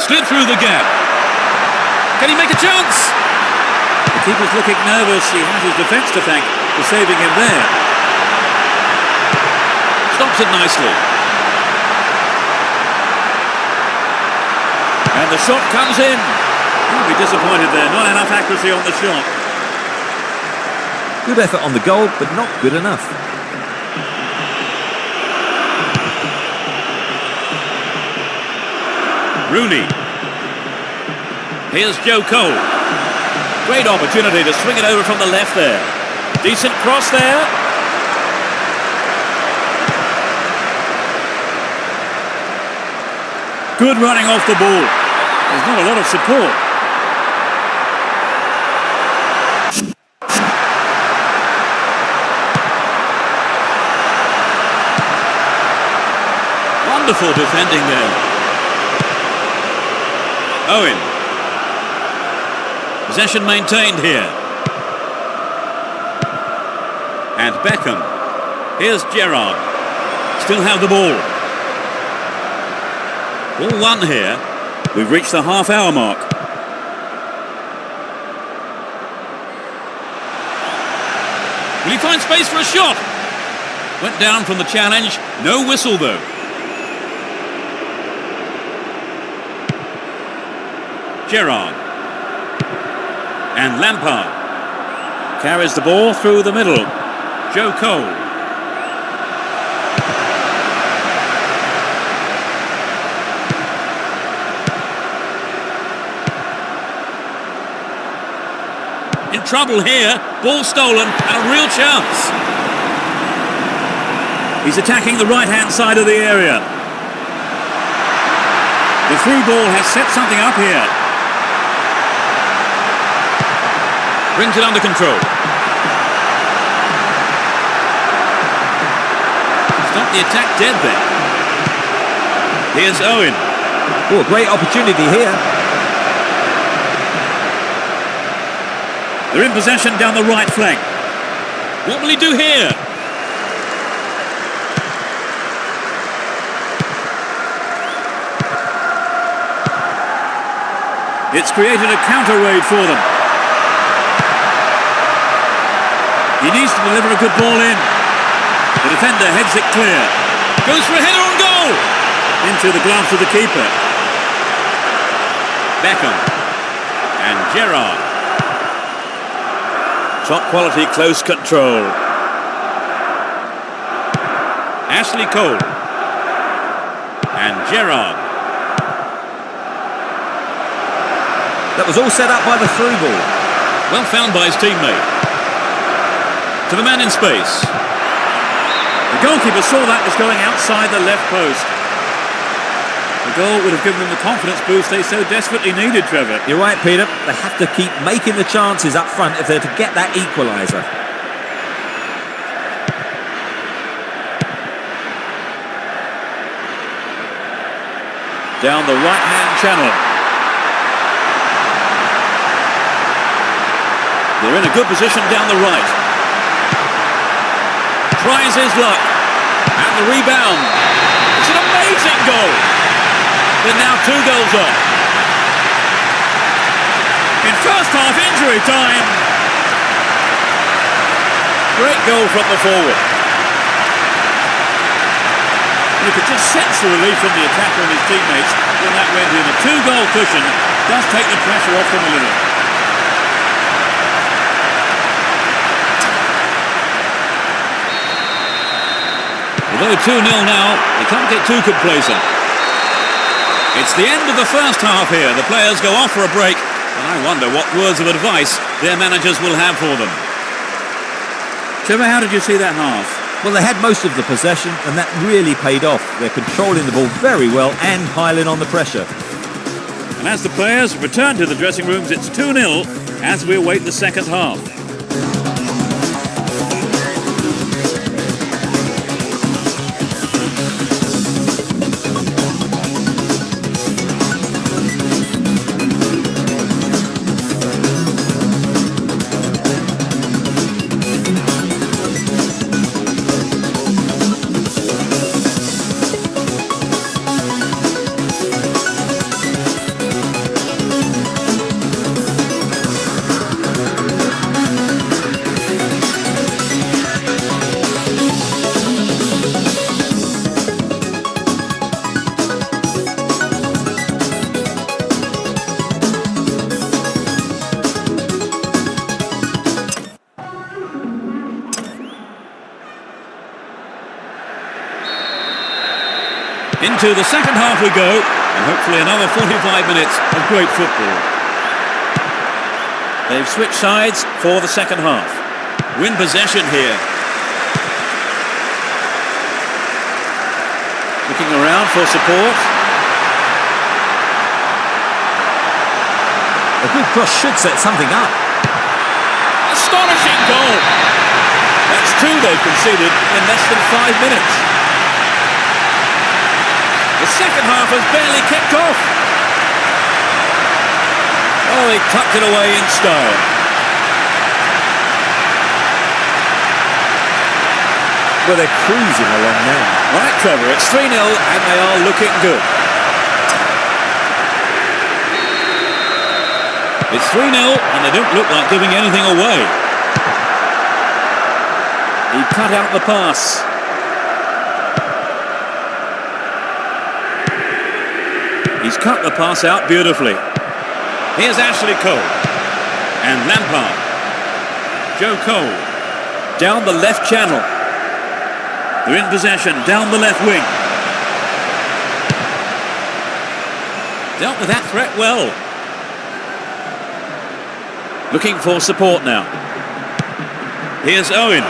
Slid through the gap. Can he make a chance? The keeper's looking nervous. He has his defence to thank for saving him there. Stops it nicely. And the shot comes in. He'll be disappointed there. Not enough accuracy on the shot. Good effort on the goal, but not good enough. Rooney. Here's Joe Cole. Great opportunity to swing it over from the left there. Decent cross there. Good running off the ball. There's not a lot of support. Wonderful defending there. Owen. Possession maintained here. And Beckham. Here's Gerrard. Still have the ball. Ball one here. We've reached the half-hour mark. Will he find space for a shot? Went down from the challenge. No whistle though. Gerrard. And Lampard. Carries the ball through the middle. Joe Cole. In trouble here. Ball stolen and a real chance. He's attacking the right-hand side of the area. The through ball has set something up here. Brings it under control. Stop the attack dead there. Here's Owen. Oh, a great opportunity here. They're in possession down the right flank. What will he do here? It's created a counter raid for them. He needs to deliver a good ball in. The defender heads it clear. Goes for a header on goal. Into the gloves of the keeper. Beckham. And Gerrard. Top quality close control. Ashley Cole. And Gerrard. That was all set up by the through ball. Well found by his teammate. To the man in space. The goalkeeper saw that was going outside the left post. The goal would have given them the confidence boost they so desperately needed, Trevor. You're right, Peter. They have to keep making the chances up front if they're to get that equaliser. Down the right-hand channel. They're in a good position down the right. Tries his luck. And the rebound. It's an amazing goal. They're now 2 goals off. In first half injury time. Great goal from the forward. You could just sense the relief from the attacker and his teammates when that went in. A 2-goal cushion does take the pressure off them a little. Although 2-0 now, they can't get too complacent. It's the end of the first half here. The players go off for a break, and I wonder what words of advice their managers will have for them. Trevor, how did you see that half? Well, they had most of the possession, and that really paid off. They're controlling the ball very well and piling on the pressure. And as the players return to the dressing rooms, it's 2-0 as we await the second half. Into the second half we go, and hopefully another 45 minutes of great football. They've switched sides for the second half. Win possession here. Looking around for support. A good cross should set something up. Astonishing goal! That's 2 they've conceded in less than 5 minutes. The second half has barely kicked off. Oh, he tucked it away in style. Well, they're cruising along now. Right, Trevor, it's 3-0 and they are looking good. It's 3-0 and they don't look like giving anything away. He cut out the pass. He's cut the pass out beautifully. Here's Ashley Cole. And Lampard. Joe Cole. Down the left channel. They're in possession. Down the left wing. Dealt with that threat well. Looking for support now. Here's Owen.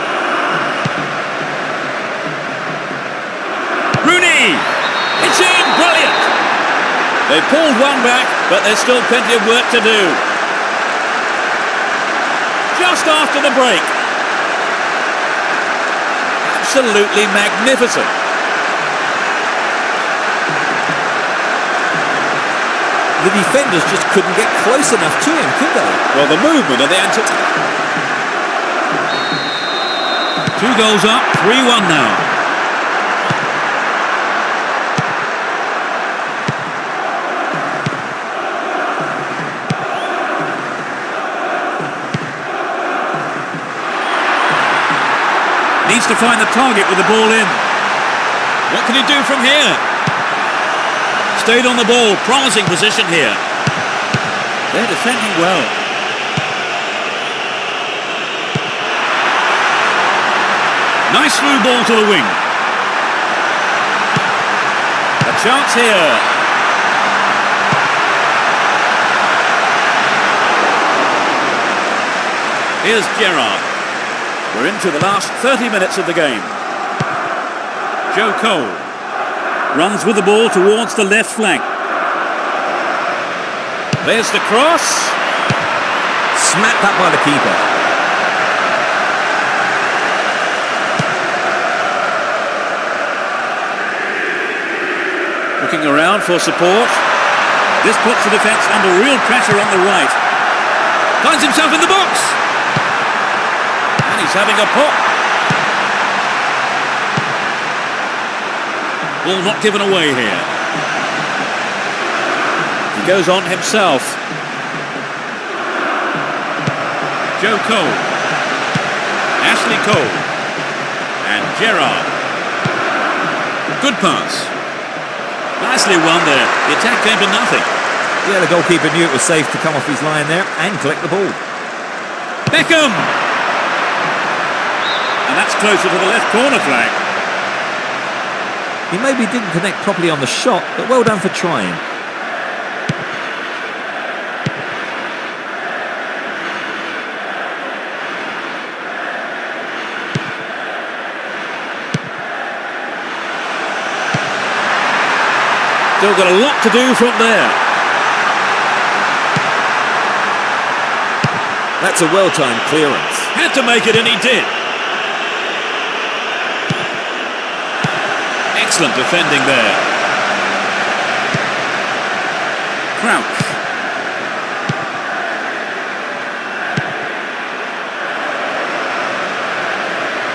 Rooney! It's in! Brilliant! They pulled one back, but there's still plenty of work to do. Just after the break. Absolutely magnificent. The defenders just couldn't get close enough to him, could they? Well, the movement of the anti... 2 goals up, 3-1 now. Needs to find the target with the ball in. What can he do from here? Stayed on the ball, promising position here. They're defending well. Nice through ball to the wing. A chance here. Here's Gerrard. We're into the last 30 minutes of the game. Joe Cole runs with the ball towards the left flank. There's the cross. Smacked up by the keeper. Looking around for support. This puts the defence under real pressure on the right. Finds himself in the box. And he's having a pop. Ball not given away here. He goes on himself. Joe Cole. Ashley Cole. And Gerrard. Good pass. Nicely won there. The attack came to nothing. Yeah, the goalkeeper knew it was safe to come off his line there and collect the ball. Beckham! And that's closer to the left corner flag. He maybe didn't connect properly on the shot, but well done for trying. Still got a lot to do from there. That's a well-timed clearance. Had to make it, and he did. Excellent defending there. Crouch.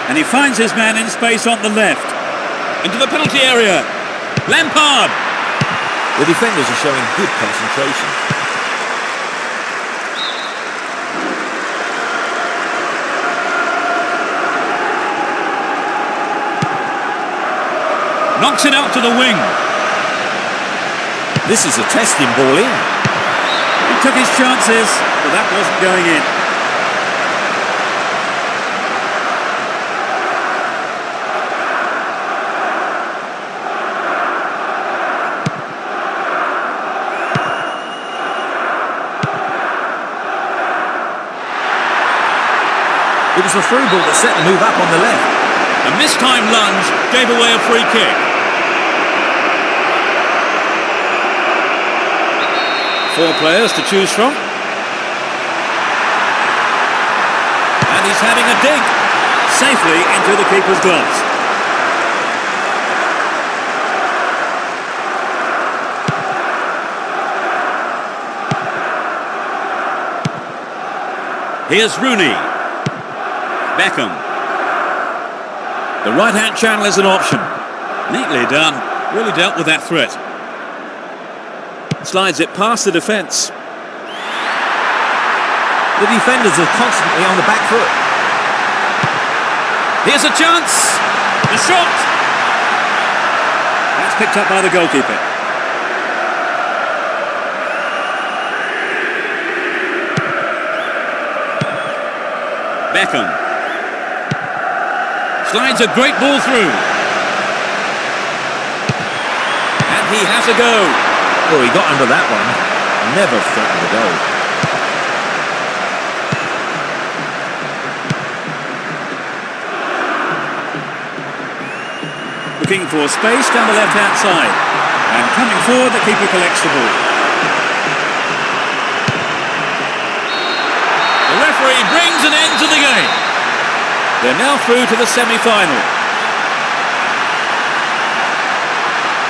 And he finds his man in space on the left. Into the penalty area. Lampard. The defenders are showing good concentration. Knocks it out to the wing. This is a testing ball in. He took his chances, but that wasn't going in. It was the through ball that set the move up on the left. A mistimed lunge gave away a free kick. Four players to choose from. And he's having a dig. Safely into the keeper's gloves. Here's Rooney. Beckham. The right-hand channel is an option. Neatly done. Really dealt with that threat. Slides it past the defence. The defenders are constantly on the back foot. Here's a chance. The shot. That's picked up by the goalkeeper. Beckham. Slides a great ball through. And he has a go. Oh, he got under that one. Never threatened the goal. Looking for space down the left-hand side. And coming forward, the keeper collects the ball. The referee brings an end to the game. They're now through to the semi-final.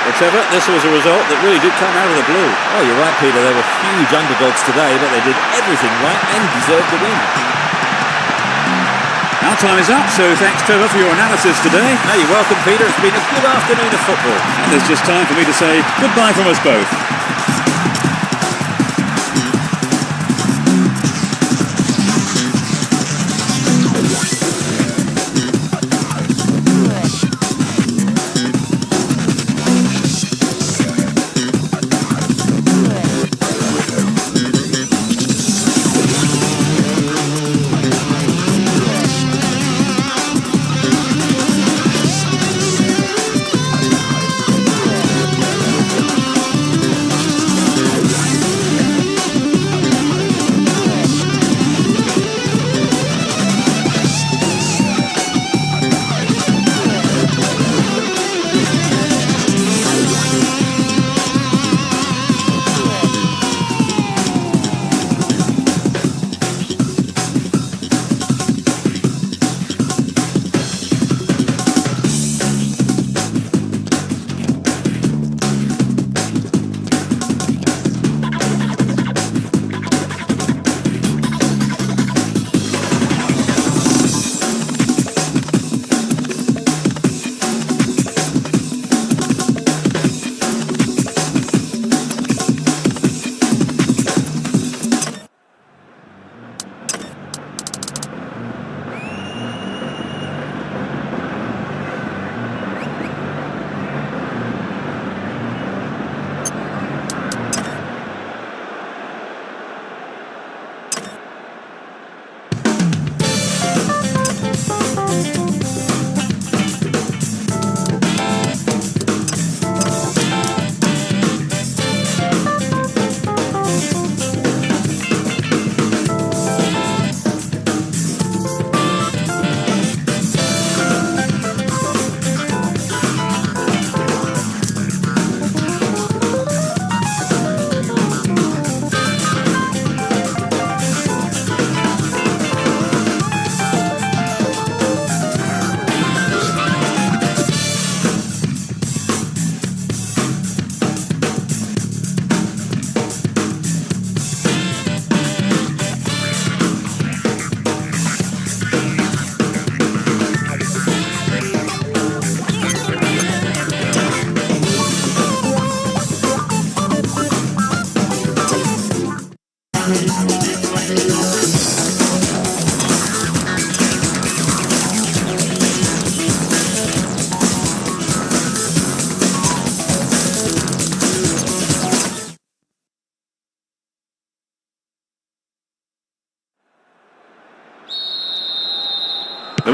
Whatever, this was a result that really did come out of the blue. Oh, you're right, Peter. They were huge underdogs today, but they did everything right and deserved the win. Our time is up, so thanks, Trevor, for your analysis today. No, you're welcome, Peter. It's been a good afternoon of football. And it's just time for me to say goodbye from us both.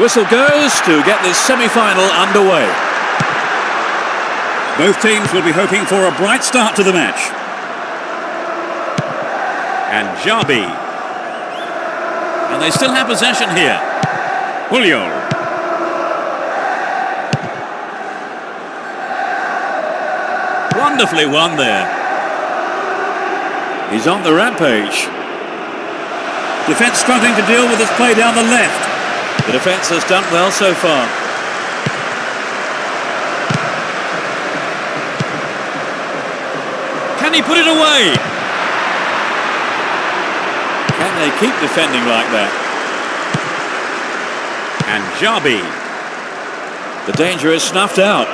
whistle goes to get this semi-final underway. Both teams will be hoping for a bright start to the match. And Jabi. And they still have possession here. Julio. Wonderfully won there. He's on the rampage. Defence struggling to deal with this play down the left. The defence has done well so far. Can he put it away? Can they keep defending like that? And Jabi. The danger is snuffed out.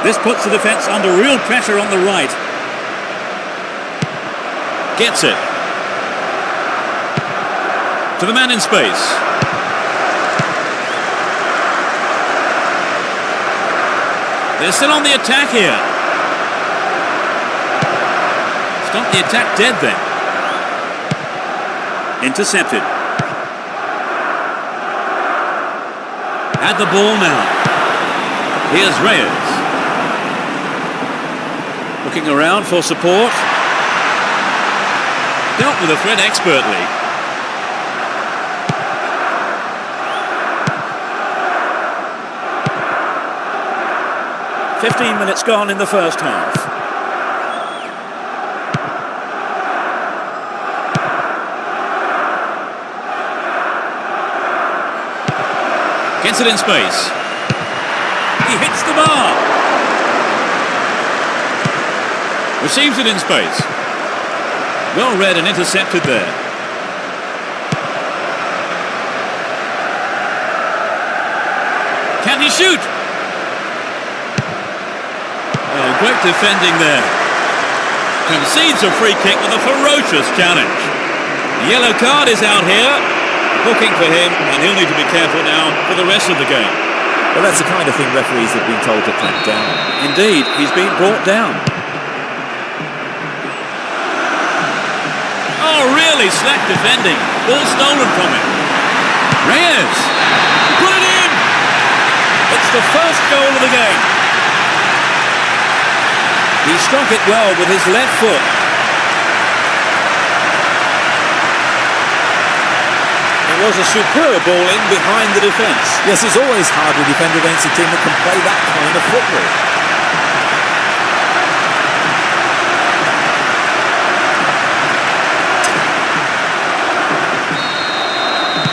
This puts the defence under real pressure on the right. Gets it. To the man in space. They're still on the attack here. Stop the attack dead then. Intercepted. Had the ball now. Here's Reyes. Looking around for support. Dealt with the threat expertly. "15 minutes gone in the first half. Gets it in space. He hits the bar. Receives it in space. Well read and intercepted there. Can he shoot? Oh, great defending there. Concedes a free kick with a ferocious challenge. The yellow card is out here. Booking for him, and he'll need to be careful now for the rest of the game. Well, that's the kind of thing referees have been told to clamp down on. Indeed, he's been brought down. Oh, really slack defending. Ball stolen from him. Reyes. Put it in. It's the first goal of the game. He struck it well with his left foot. It was a superb ball in behind the defence. Yes, it's always hard to defend against a team that can play that kind of football.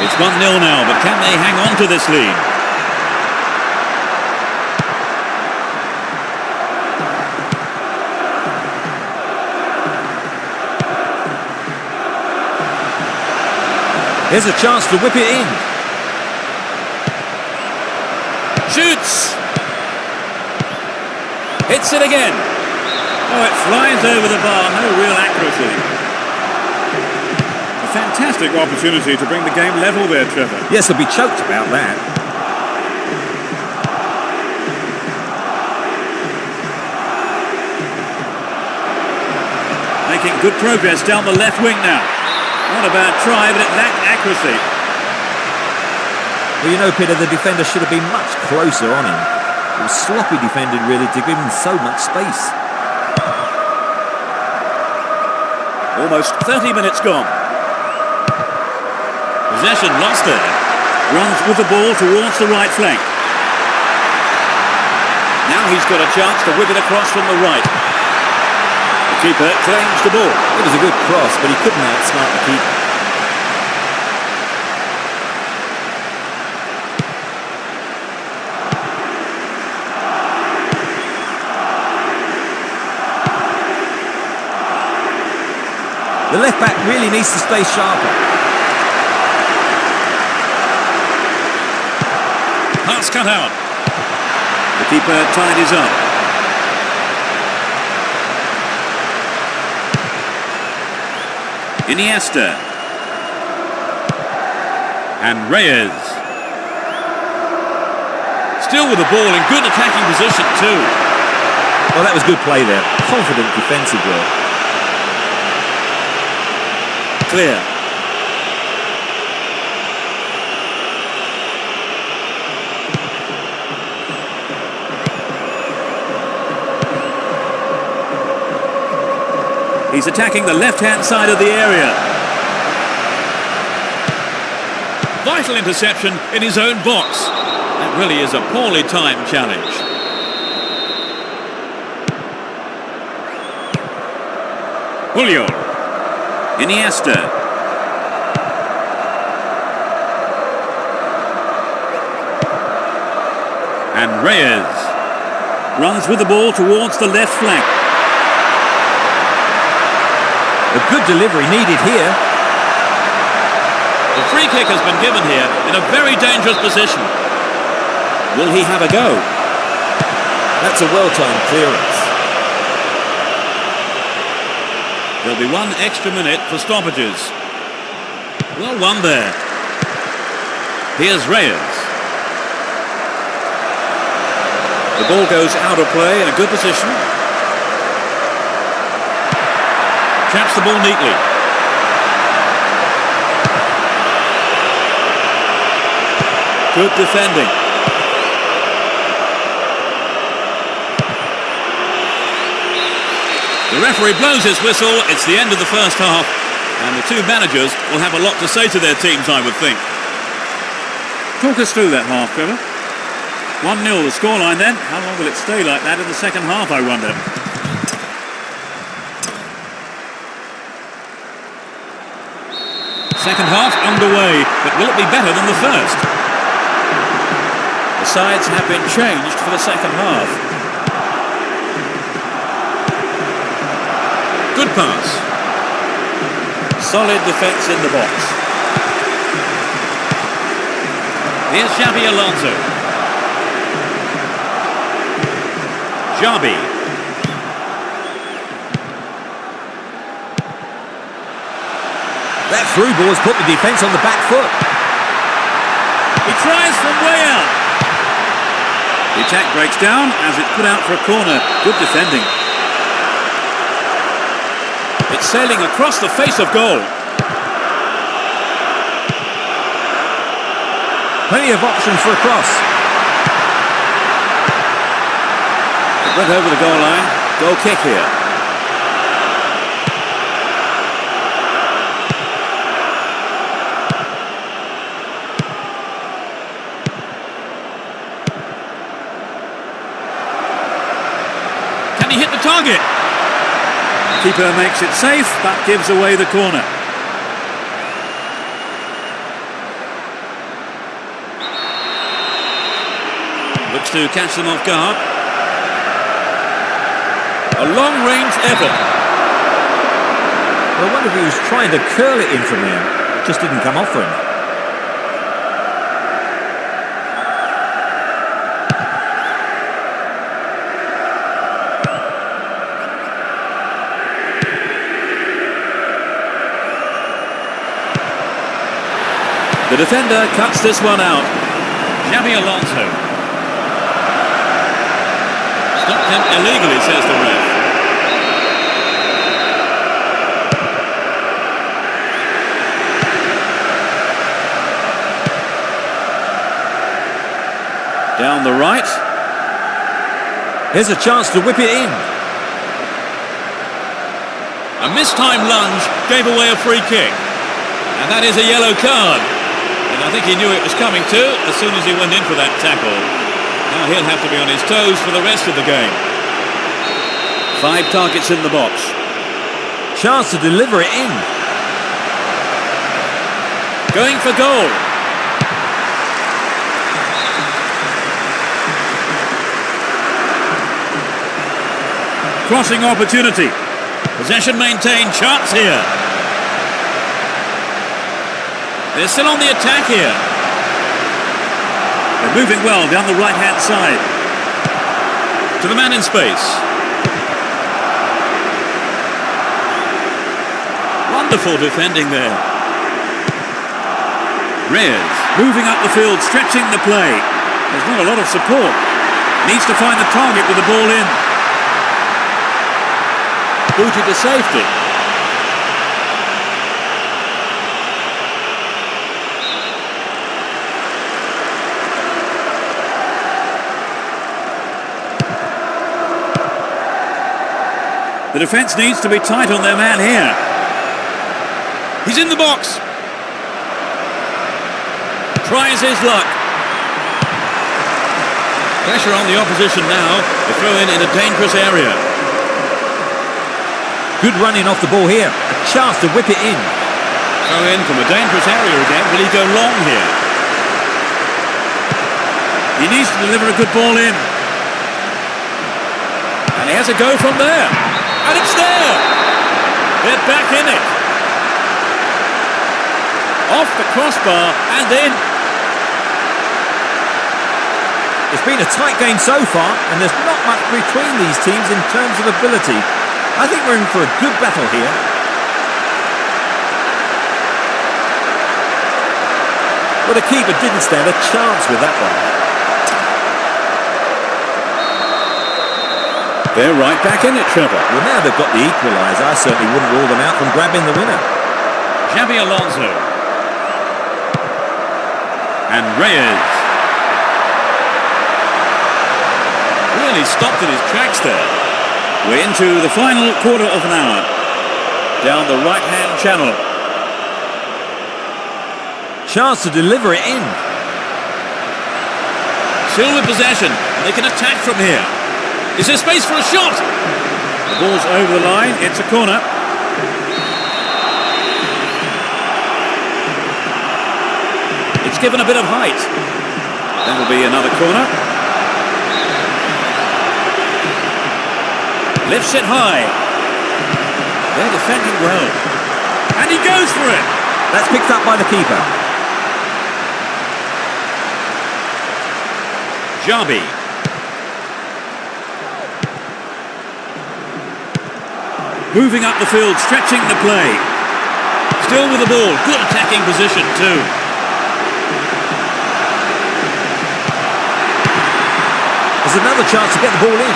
It's 1-0 now, but can they hang on to this lead? Here's a chance to whip it in. Shoots! Hits it again. Oh, it flies over the bar, no real accuracy. A fantastic opportunity to bring the game level there, Trevor. Yes, they'll be choked about that. Making good progress down the left wing now. Not a bad try, but it lacked accuracy. Well, you know, Peter, the defender should have been much closer on him. It was sloppy defending, really, to give him so much space. Almost 30 minutes gone. Possession lost there. Runs with the ball towards the right flank. Now he's got a chance to whip it across from the right. The keeper claims the ball. It was a good cross, but he couldn't outsmart the keeper. The left back really needs to stay sharper. Pass cut out. The keeper tidies up. Iniesta. And Reyes. Still with the ball in good attacking position too. Well, that was good play there. Confident defensive work. clear. He's attacking the left-hand side of the area. Vital interception in his own box. That really is a poorly timed challenge. Julio. Iniesta. And Reyes. Runs with the ball towards the left flank. A good delivery needed here. The free kick has been given here in a very dangerous position. Will he have a go? That's a well-timed clearance. There'll be 1 extra minute for stoppages. Well won there. Here's Reyes. The ball goes out of play in a good position. Traps the ball neatly. Good defending. The referee blows his whistle. It's the end of the first half. And the two managers will have a lot to say to their teams, I would think. Talk us through that half, Trevor. 1-0 the scoreline then. How long will it stay like that in the second half, I wonder? Second half underway, but will it be better than the first? The sides have been changed for the second half. Good pass. Solid defence in the box. Here's Xabi Alonso. Xabi. That through ball has put the defence on the back foot. He tries from way out. The attack breaks down as it's put out for a corner. Good defending. It's sailing across the face of goal. Plenty of options for a cross. It went over the goal line. Goal kick here. Can he hit the target? Keeper makes it safe, but gives away the corner. Looks to catch them off guard. A long-range effort. Well, I wonder if he was trying to curl it in from there. It just didn't come off for him. The defender cuts this one out. Xabi Alonso. Stopped him illegally, says the ref. Down the right. Here's a chance to whip it in. A mistimed lunge gave away a free kick. And that is a yellow card. And I think he knew it was coming too as soon as he went in for that tackle. Now he'll have to be on his toes for the rest of the game. 5 targets in the box. Chance to deliver it in. Going for goal. Crossing opportunity. Possession maintained, chance here. They're still on the attack here. They're moving well down the right-hand side. To the man in space. Wonderful defending there. Reyes moving up the field, stretching the play. There's not a lot of support. Needs to find the target with the ball in. Booted to safety. The defence needs to be tight on their man here. He's in the box. Tries his luck. Pressure on the opposition now. The throw in a dangerous area. Good running off the ball here. A chance to whip it in. Throw in from a dangerous area again. Will he go long here? He needs to deliver a good ball in. And he has a go from there. And it's there. They're back in it. Off the crossbar and in. It's been a tight game so far, and there's not much between these teams in terms of ability. I think we're in for a good battle here. But the keeper didn't stand a chance with that one. They're right back in it, Trevor. Well, now they've got the equaliser, I certainly wouldn't rule them out from grabbing the winner. Xabi Alonso. And Reyes. Really stopped at his tracks there. We're into the final quarter of an hour. Down the right-hand channel. Chance to deliver it in. Still with possession. They can attack from here. Is there space for a shot? The ball's over the line. It's a corner. It's given a bit of height. That'll be another corner. Lifts it high. They're defending well. And he goes for it. That's picked up by the keeper. Xabi. Moving up the field, stretching the play. Still with the ball. Good attacking position too. There's another chance to get the ball in.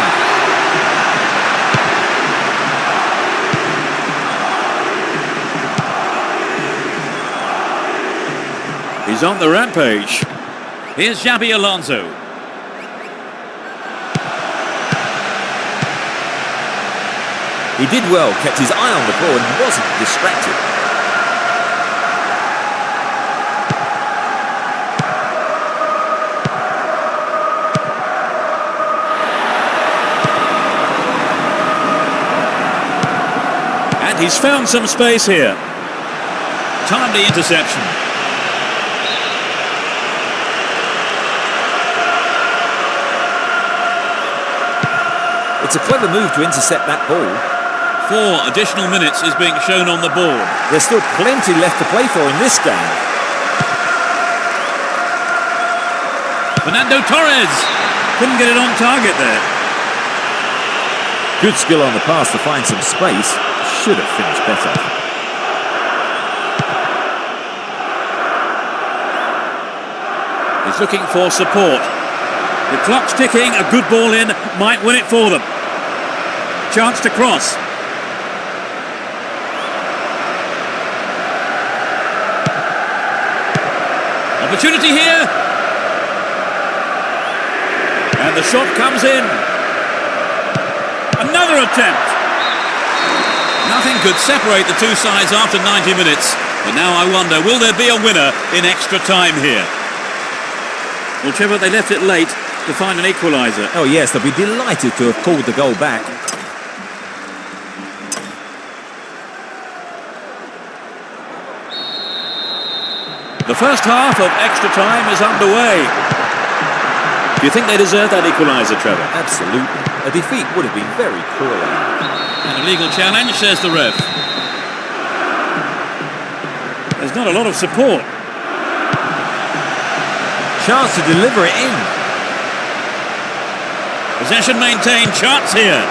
He's on the rampage. Here's Xabi Alonso. He did well, kept his eye on the ball and wasn't distracted. And he's found some space here. Timely interception. It's a clever move to intercept that ball. 4 additional minutes is being shown on the board. There's still plenty left to play for in this game. Fernando Torres couldn't get it on target there. Good skill on the pass to find some space. Should have finished better. He's looking for support. The clock's ticking. A good ball in might win it for them. Chance to cross. Opportunity here. And the shot comes in. Another attempt. Nothing could separate the two sides after 90 minutes. But now I wonder, will there be a winner in extra time here? Well, Trevor, they left it late to find an equaliser. Oh yes, they'll be delighted to have pulled the goal back. The first half of extra time is underway. Do you think they deserve that equaliser, Trevor? Absolutely. A defeat would have been very cruel. And a legal challenge, says the ref. There's not a lot of support. Chance to deliver it in. Possession maintained, chance here.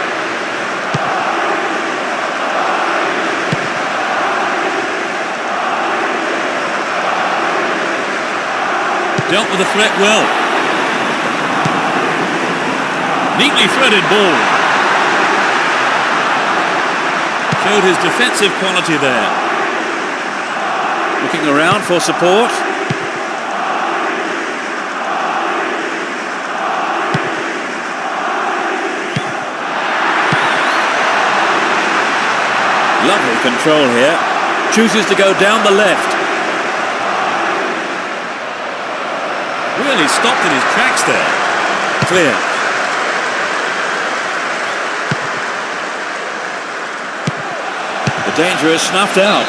Dealt with the threat well. Neatly threaded ball. Showed his defensive quality there. Looking around for support. control here. Chooses to go down the left. Really stopped in his tracks there. Clear. The danger is snuffed out.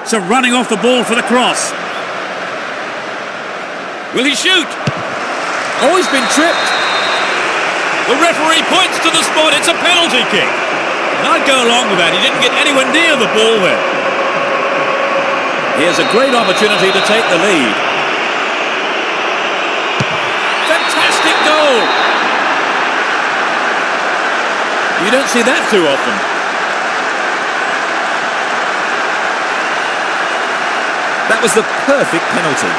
So running off the ball for the cross. Will he shoot? Oh, he's been tripped. The referee points to the spot. It's a penalty kick. And I'd go along with that. He didn't get anywhere near the ball there. Here's a great opportunity to take the lead. Fantastic goal. You don't see that too often. That was the perfect penalty.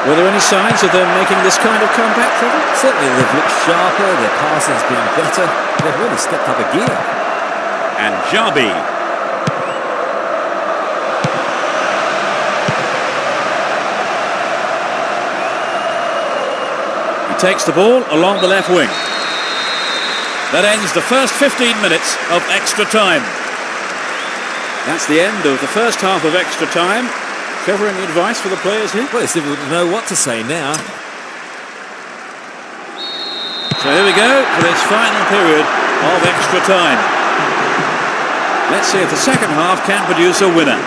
Were there any signs of them making this kind of comeback, Trevor? Certainly they've looked sharper, their passing's been better. They've really stepped up a gear. And Jabi. He takes the ball along the left wing. That ends the first 15 minutes of extra time. That's the end of the first half of extra time. Trevor, any advice for the players here? Well, it's difficult to know what to say now. So here we go for this final period of extra time. Let's see if the second half can produce a winner.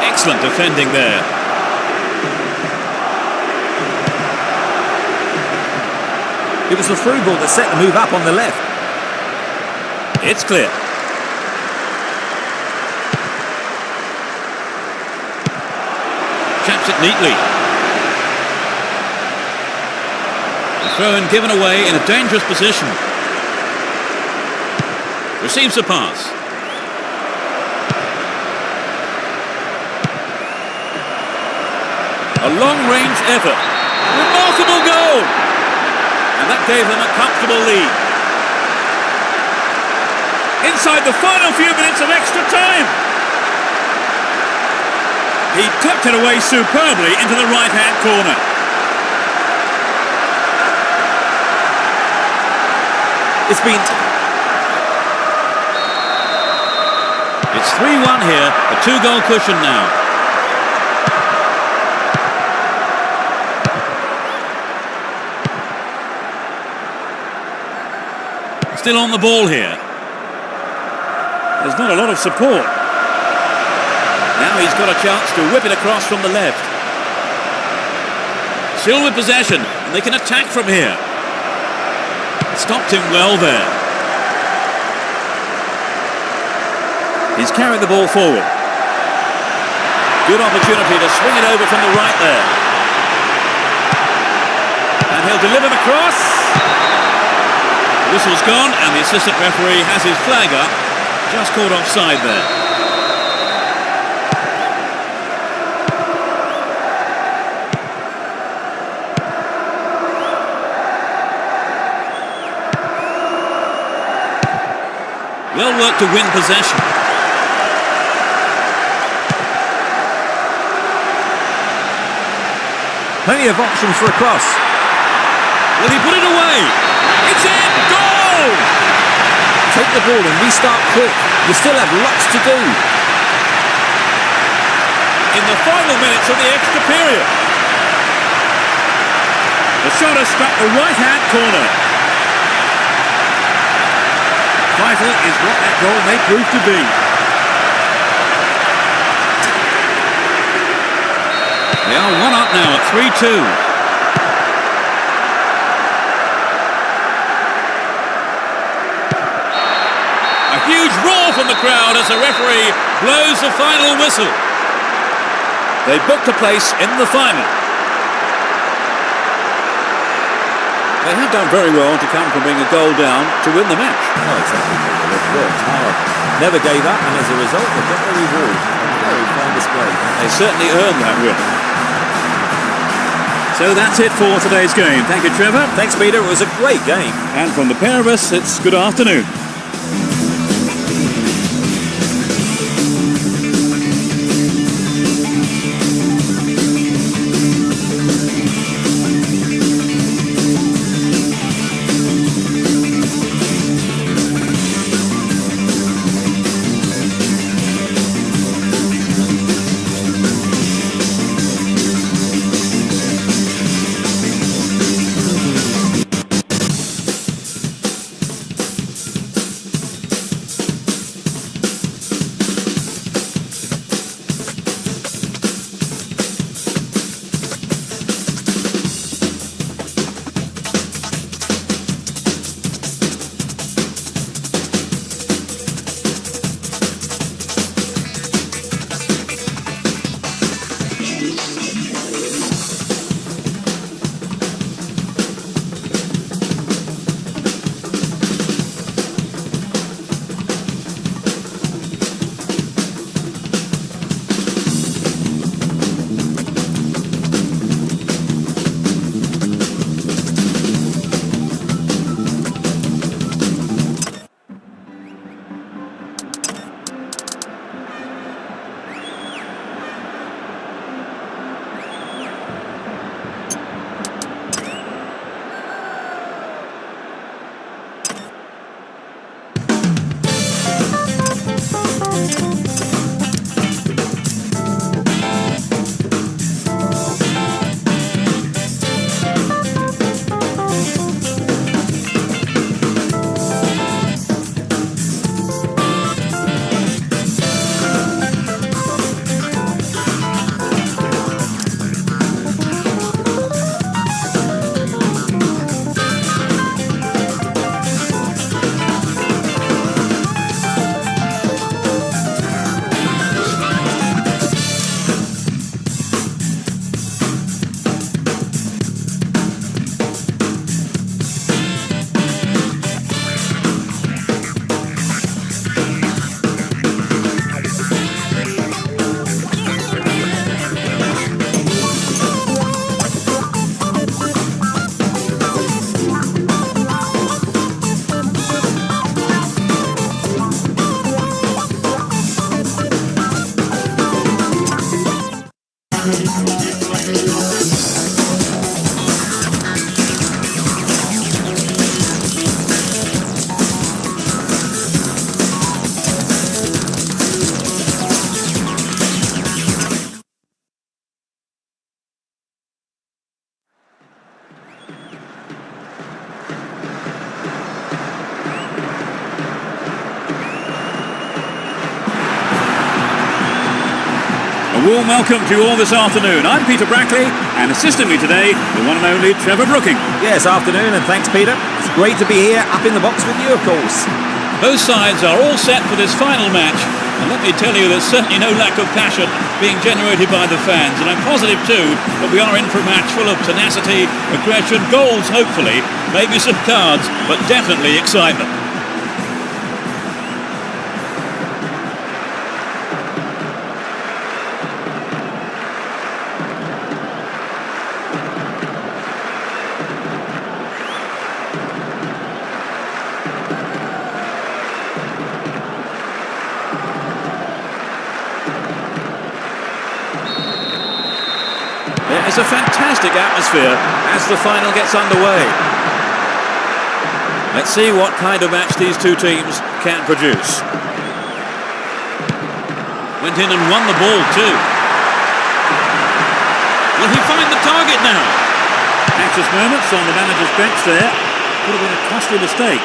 Excellent defending there. It was the through ball that set the move up on the left. It's clear. Chaps it neatly. The throw-in given away in a dangerous position. Receives a pass. A long-range effort. Remarkable goal! And that gave them a comfortable lead. Inside the final few minutes of extra time. He tucked it away superbly into the right-hand corner. It's 3-1 here, a 2-goal cushion now. Still on the ball here. There's not a lot of support. Now he's got a chance to whip it across from the left. Still with possession, and they can attack from here. Stopped him well there. He's carried the ball forward. Good opportunity to swing it over from the right there. And he'll deliver the cross. Whistle's gone, and the assistant referee has his flag up. Just caught offside there. Well worked to win possession. plenty of options for a cross. Will he put it away? It's in! Goal! Take the ball and restart quick. You still have lots to do. In the final minutes of the extra period. The shot has struck the right-hand corner. Vital is what that goal may prove to be. They are one up now at 3-2. A huge roar from the crowd as the referee blows the final whistle. They booked a place in the final. They have done very well to come from being a goal down to win the match. Oh, exactly. They've worked hard. Never gave up, and as a result, they've got their reward. A very fine display. They certainly earned that win. So that's it for today's game. Thank you, Trevor. Thanks, Peter. It was a great game. And from the pair of us, it's good afternoon. A warm welcome to you all this afternoon. I'm Peter Brackley, and assisting me today, the one and only Trevor Brooking. Yes, afternoon, and thanks, Peter. It's great to be here, up in the box with you, of course. Both sides are all set for this final match, and let me tell you, there's certainly no lack of passion being generated by the fans, and I'm positive too that we are in for a match full of tenacity, aggression, goals hopefully, maybe some cards, but definitely excitement. It's a fantastic atmosphere as the final gets underway. Let's see what kind of match these two teams can produce. Went in and won the ball too. Will he find the target now? Anxious moments on the manager's bench there. Would have been a costly mistake.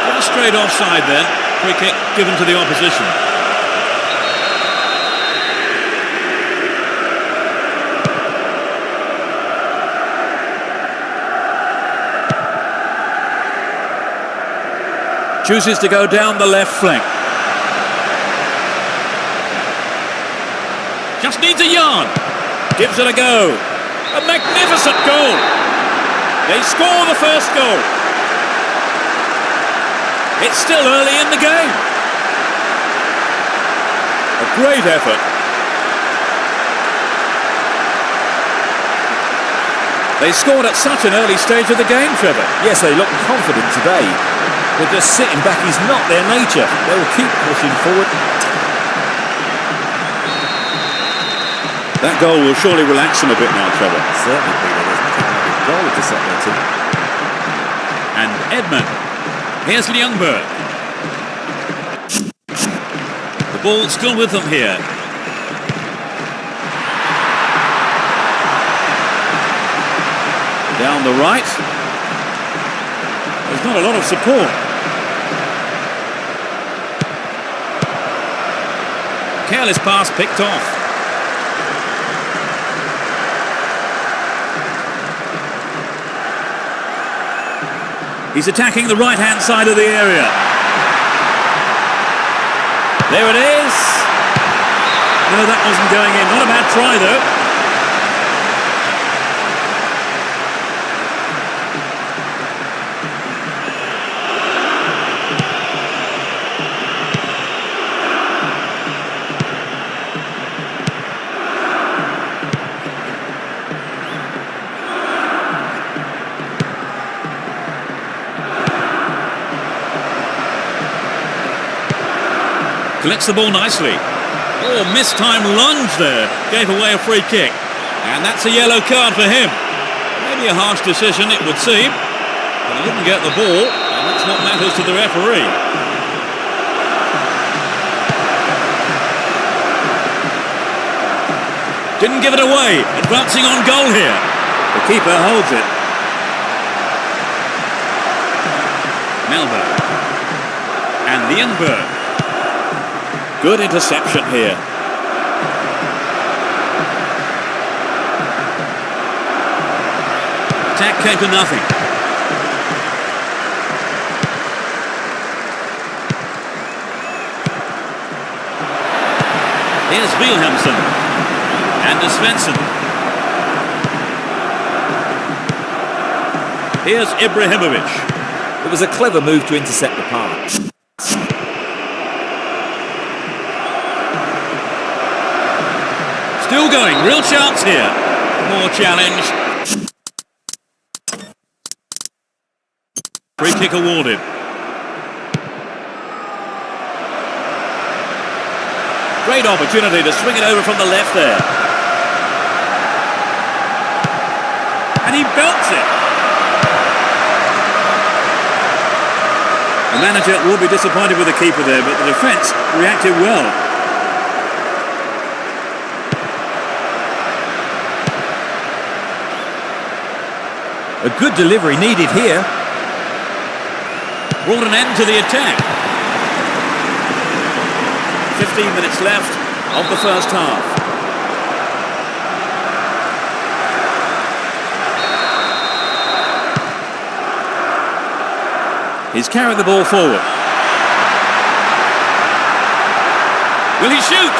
Got a straight offside there. Free kick given to the opposition. Chooses to go down the left flank. Just needs a yard. Gives it a go. A magnificent goal. They score the first goal. It's still early in the game. A great effort. They scored at such an early stage of the game, Trevor. Yes, they look confident today. They're just sitting back is not their nature. They will keep pushing forward. That goal will surely relax them a bit now, Trevor. Certainly, Peter. There's nothing like a goal to set their team. And Edmund. Here's Ljungberg. The ball still with them here. Down the right. There's not a lot of support. Careless pass picked off. He's attacking the right-hand side of the area. There it is. No, that wasn't going in. Not a bad try, though. Collects the ball nicely. Oh, mistimed lunge there. Gave away a free kick. And that's a yellow card for him. Maybe a harsh decision, it would seem. But he didn't get the ball, and that's what matters to the referee. Didn't give it away. Advancing on goal here. The keeper holds it. Melberg. And Ljungberg. Good interception here. Attack came to nothing. Here's Wilhelmsen. And Svensson. Here's Ibrahimovic. It was a clever move to intercept the pass. Still going, real chance here. More challenge. Free kick awarded. Great opportunity to swing it over from the left there. And he belts it. The manager will be disappointed with the keeper there, but the defence reacted well. A good delivery needed here. Brought an end to the attack. 15 minutes left of the first half. He's carried the ball forward. Will he shoot?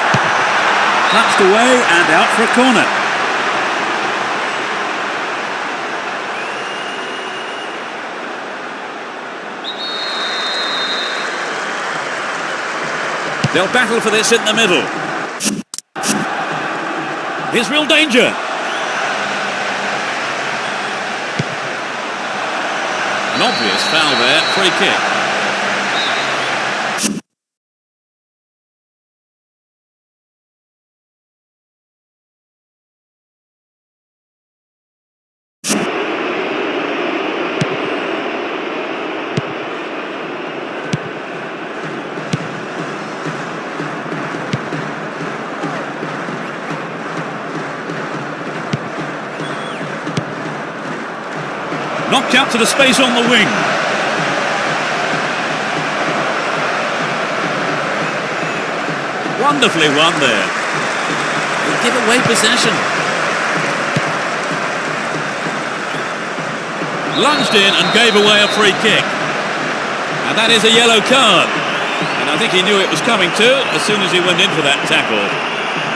Touched away and out for a corner. They'll battle for this in the middle. Here's real danger. An obvious foul there, free kick. Knocked out to the space on the wing. Wonderfully won there. They give away possession. Lunged in and gave away a free kick. And that is a yellow card. And I think he knew it was coming too as soon as he went in for that tackle.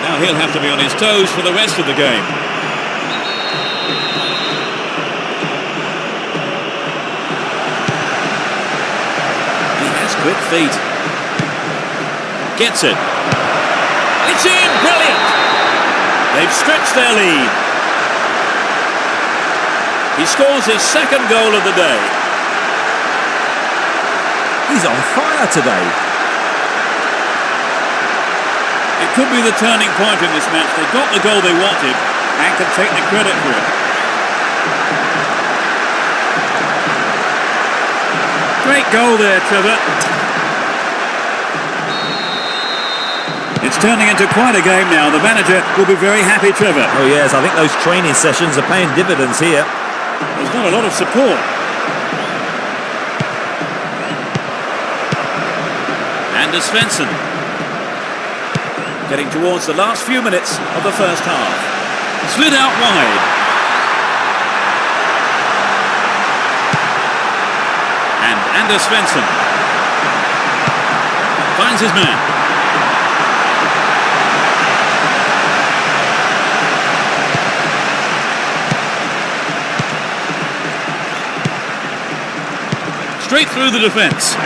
Now he'll have to be on his toes for the rest of the game. Quick feet. Gets it. It's in! Brilliant! They've stretched their lead. He scores his second goal of the day. He's on fire today. It could be the turning point in this match. They got the goal they wanted and can take the credit for it. Great goal there, Trevor. It's turning into quite a game now. The manager will be very happy, Trevor. Oh yes, I think those training sessions are paying dividends here. There's not a lot of support. And Svensson. Getting towards the last few minutes of the first half. Slid out wide. And Anders Svensson finds his man. Straight through the defence.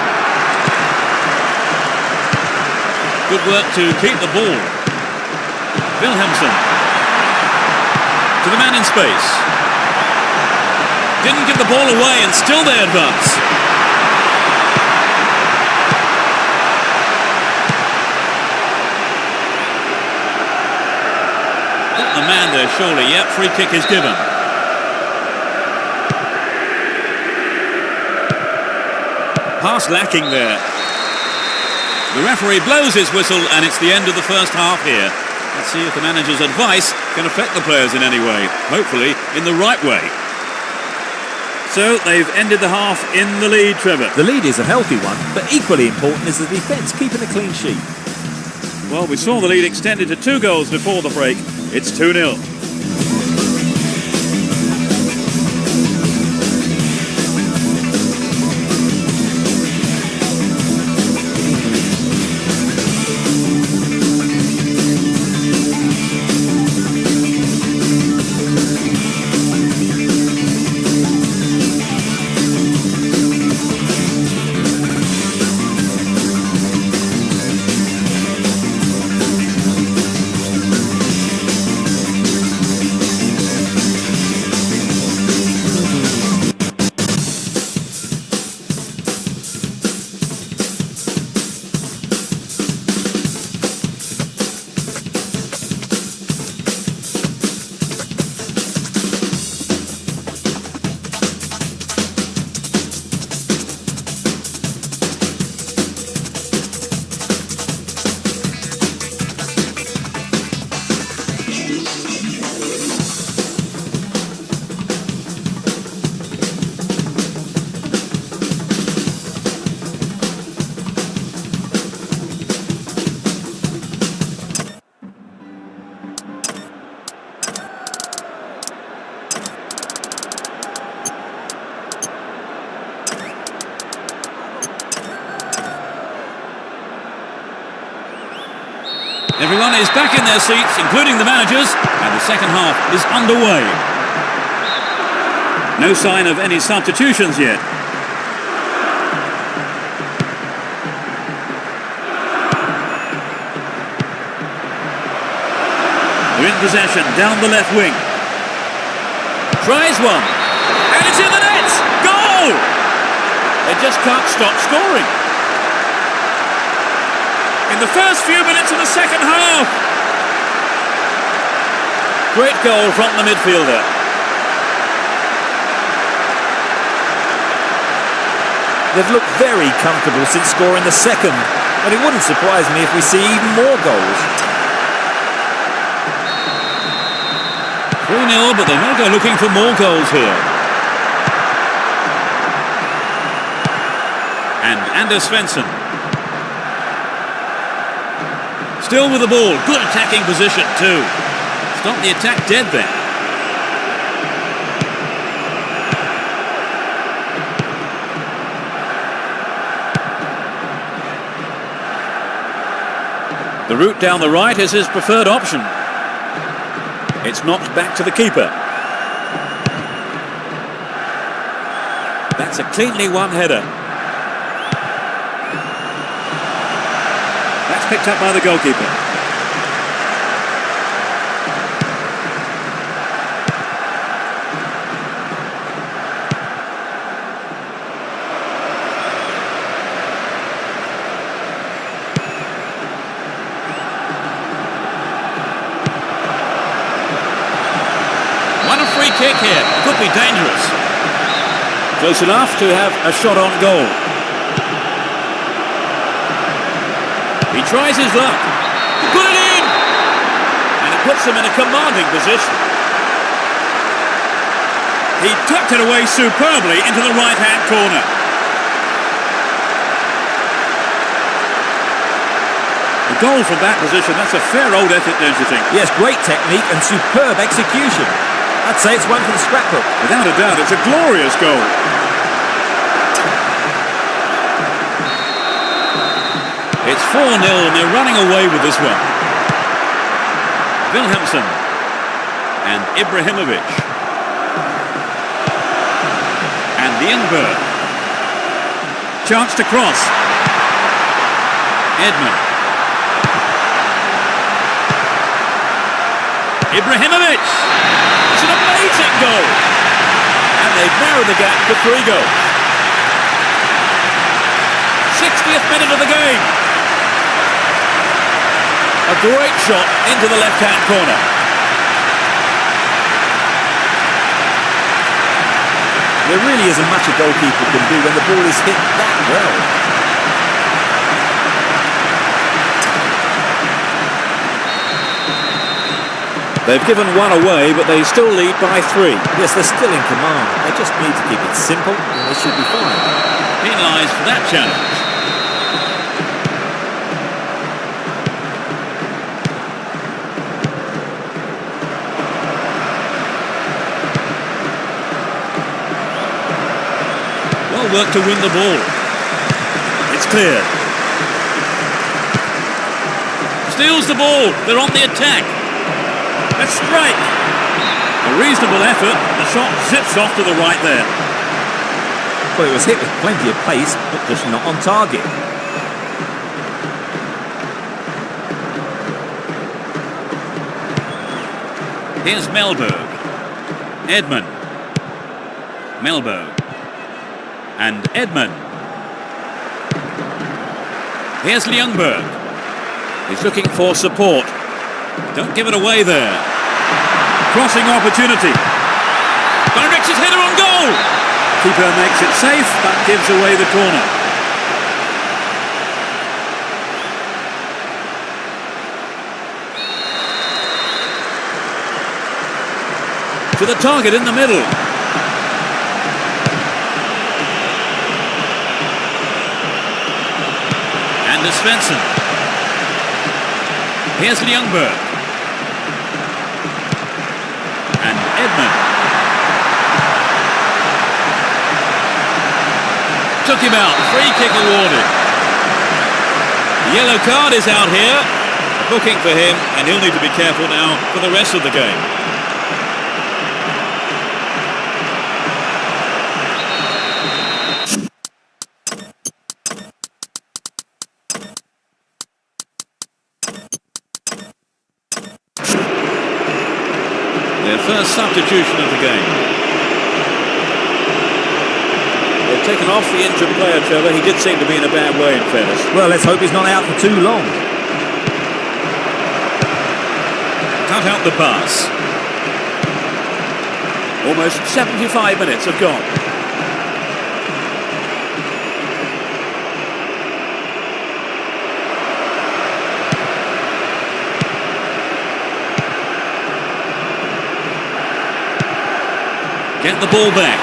Good work to keep the ball. Wilhelmsen. To the man in space. Didn't give the ball away and still they advance. Got the man there surely. Yep, free kick is given. Pass lacking there. The referee blows his whistle and it's the end of the first half here. Let's see if the manager's advice can affect the players in any way. Hopefully in the right way. So they've ended the half in the lead, Trevor. The lead is a healthy one, but equally important is the defence keeping a clean sheet. Well, we saw the lead extended to 2 goals before the break. It's 2-0. Everyone is back in their seats, including the managers, and the second half is underway. No sign of any substitutions yet. They're in possession, down the left wing. Tries one, and it's in the net! Goal! They just can't stop scoring. In the first few minutes of the second half. Great goal from the midfielder. They've looked very comfortable since scoring the second, but it wouldn't surprise me if we see even more goals. 3-0, but they may go looking for more goals here. And Anders Svensson. Still with the ball, good attacking position too. Stop the attack dead there. The route down the right is his preferred option. It's knocked back to the keeper. That's a cleanly won header. That's picked up by the goalkeeper. Close enough to have a shot on goal. He tries his luck. Put it in! And it puts him in a commanding position. He tucked it away superbly into the right-hand corner. A goal from that position, that's a fair old effort, don't you think? Yes, great technique and superb execution. I'd say it's one for the scrapbook. Without a doubt, it's a glorious goal. It's 4-0 and they're running away with this one. Wilhelmsen and Ibrahimovic. And Ljungberg. Chance to cross. Edmund. Ibrahimovic. It's an amazing goal. And they've narrowed the gap to 3 goals. 60th minute of the game. A great shot into the left-hand corner. There really isn't much a goalkeeper can do when the ball is hit that well. They've given one away, but they still lead by 3. Yes, they're still in command. They just need to keep it simple and they should be fine. Penalised for that challenge. Well worked to win the ball. It's clear. Steals the ball. They're on the attack. A strike. A reasonable effort. The shot zips off to the right there. Well, it was hit with plenty of pace, but just not on target. Here's Melberg. Edmund. Melberg. And Edmund. Here's Ljungberg. He's looking for support. Don't give it away there. Crossing opportunity. Directs his header on goal. Keeper makes it safe, but gives away the corner. To the target in the middle. And to Svensson. Here's Ljungberg. And Edmund. Took him out. Free kick awarded. The yellow card is out here. A booking for him, and he'll need to be careful now for the rest of the game. Their first substitution of the game. They've taken off the injured player, Trevor. He did seem to be in a bad way, in fairness. Well, let's hope he's not out for too long. Cut out the pass. Almost 75 minutes have gone. Get the ball back.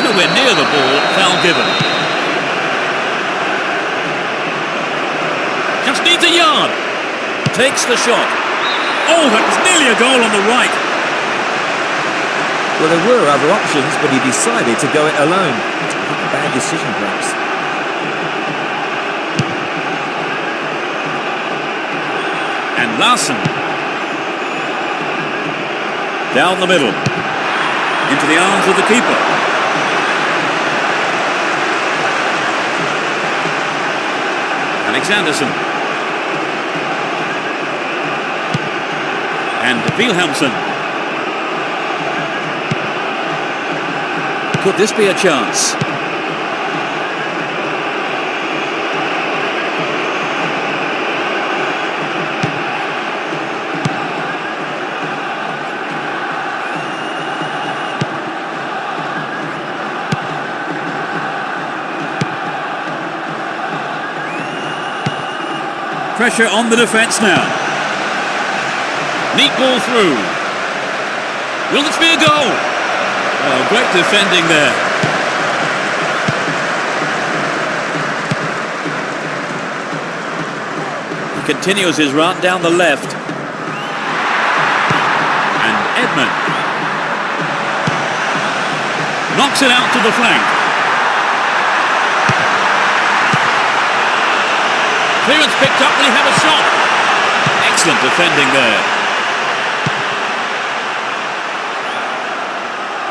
Nowhere near the ball, foul given. Just needs a yard. Takes the shot. Oh, that was nearly a goal on the right. Well, there were other options, but he decided to go it alone. I think a bad decision, perhaps. And Larsen. Down the middle. Into the arms of the keeper. Alexanderson. And Wilhelmsen. Could this be a chance? Pressure on the defence now. Neat ball through. Will this be a goal? Oh, great defending there. He continues his run down the left. And Edmund knocks it out to the flank. Clearance picked up, will he have a shot? Excellent defending there.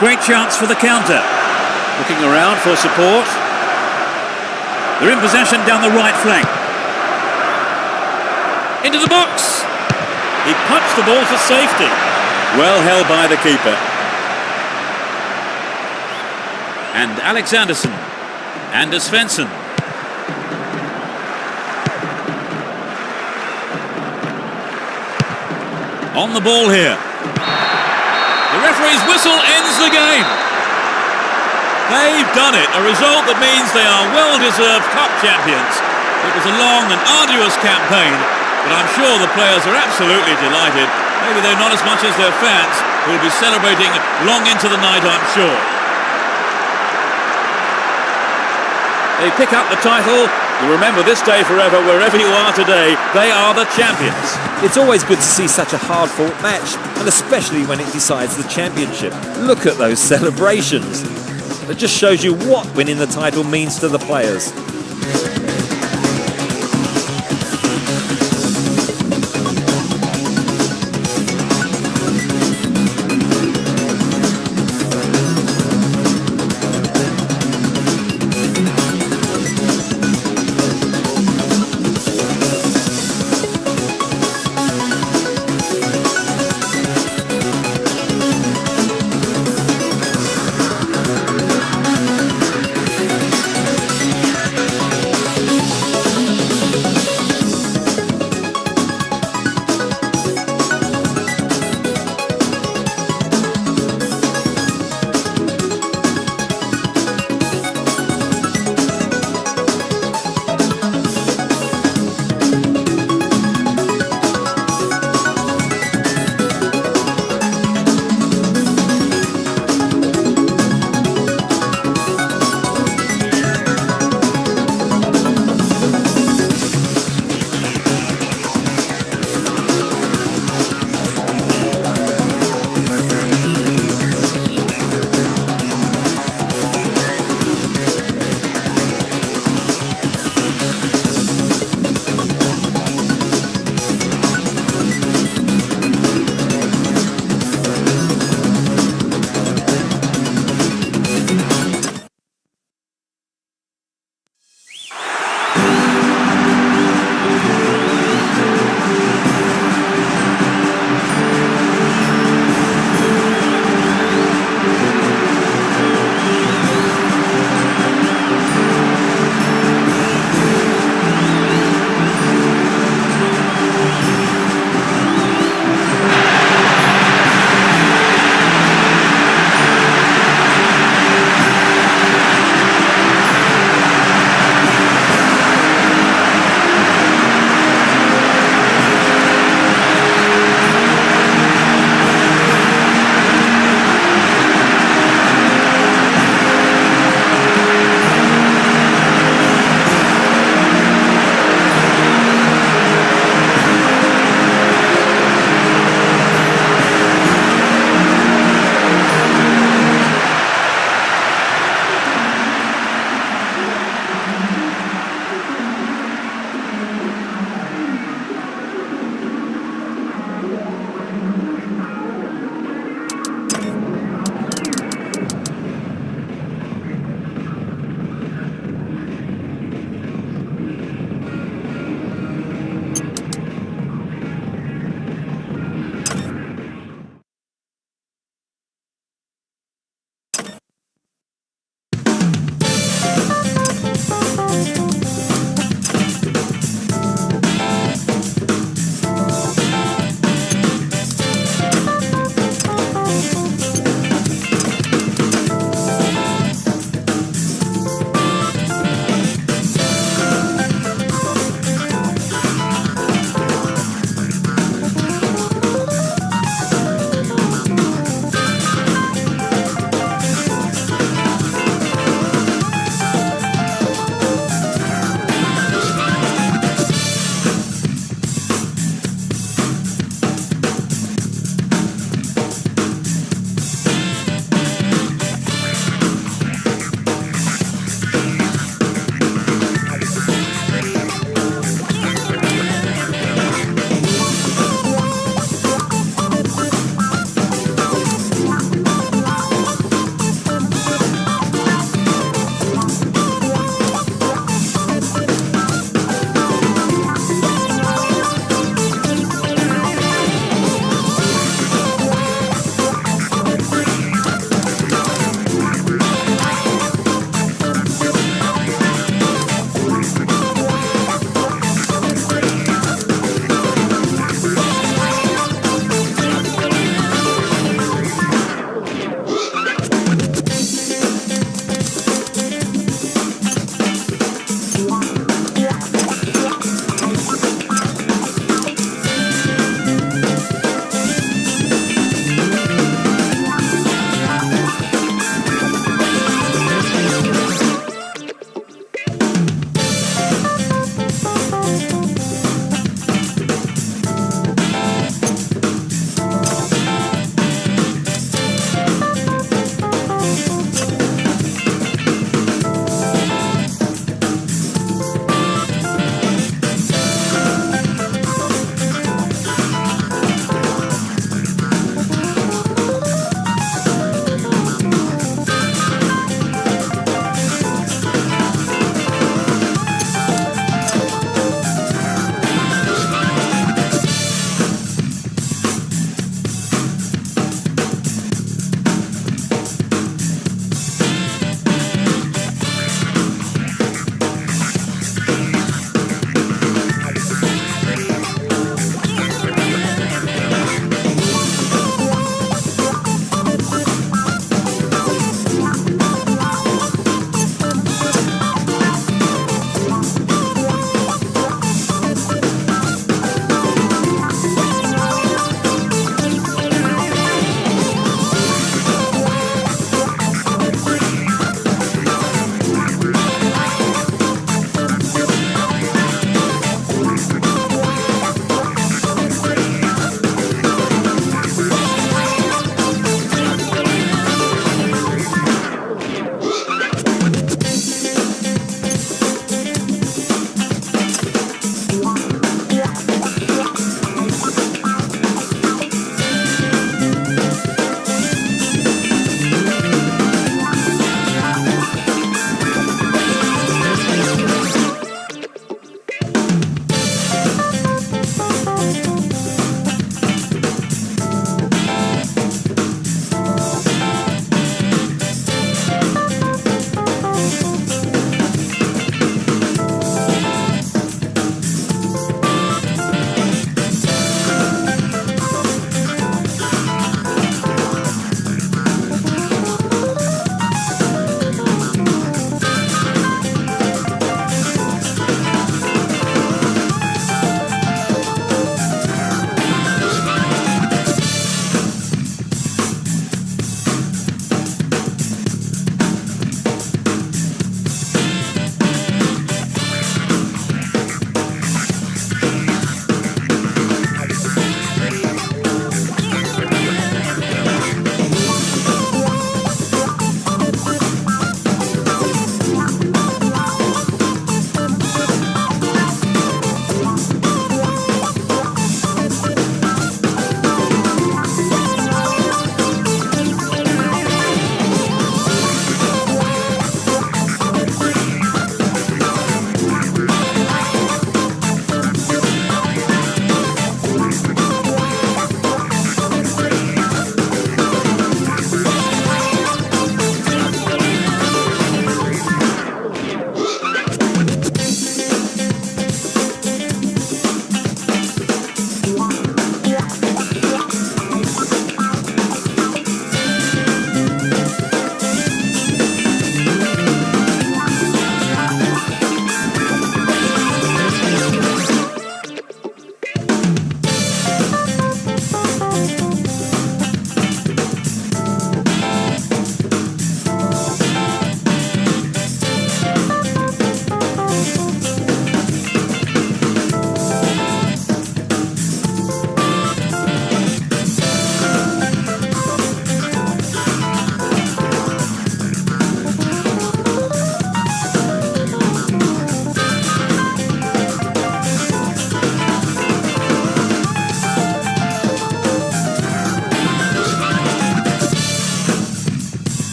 Great chance for the counter. Looking around for support. They're in possession down the right flank. Into the box. He punched the ball for safety. Well held by the keeper. And Alexanderson. Anders Svensson. On the ball here. The referee's whistle ends the game. They've done it. A result that means they are well-deserved cup champions. It was a long and arduous campaign, but I'm sure the players are absolutely delighted. Maybe they're not as much as their fans, who will be celebrating long into the night, I'm sure. They pick up the title. You remember this day forever, wherever you are today, they are the champions. It's always good to see such a hard-fought match, and especially when it decides the championship. Look at those celebrations. It just shows you what winning the title means to the players.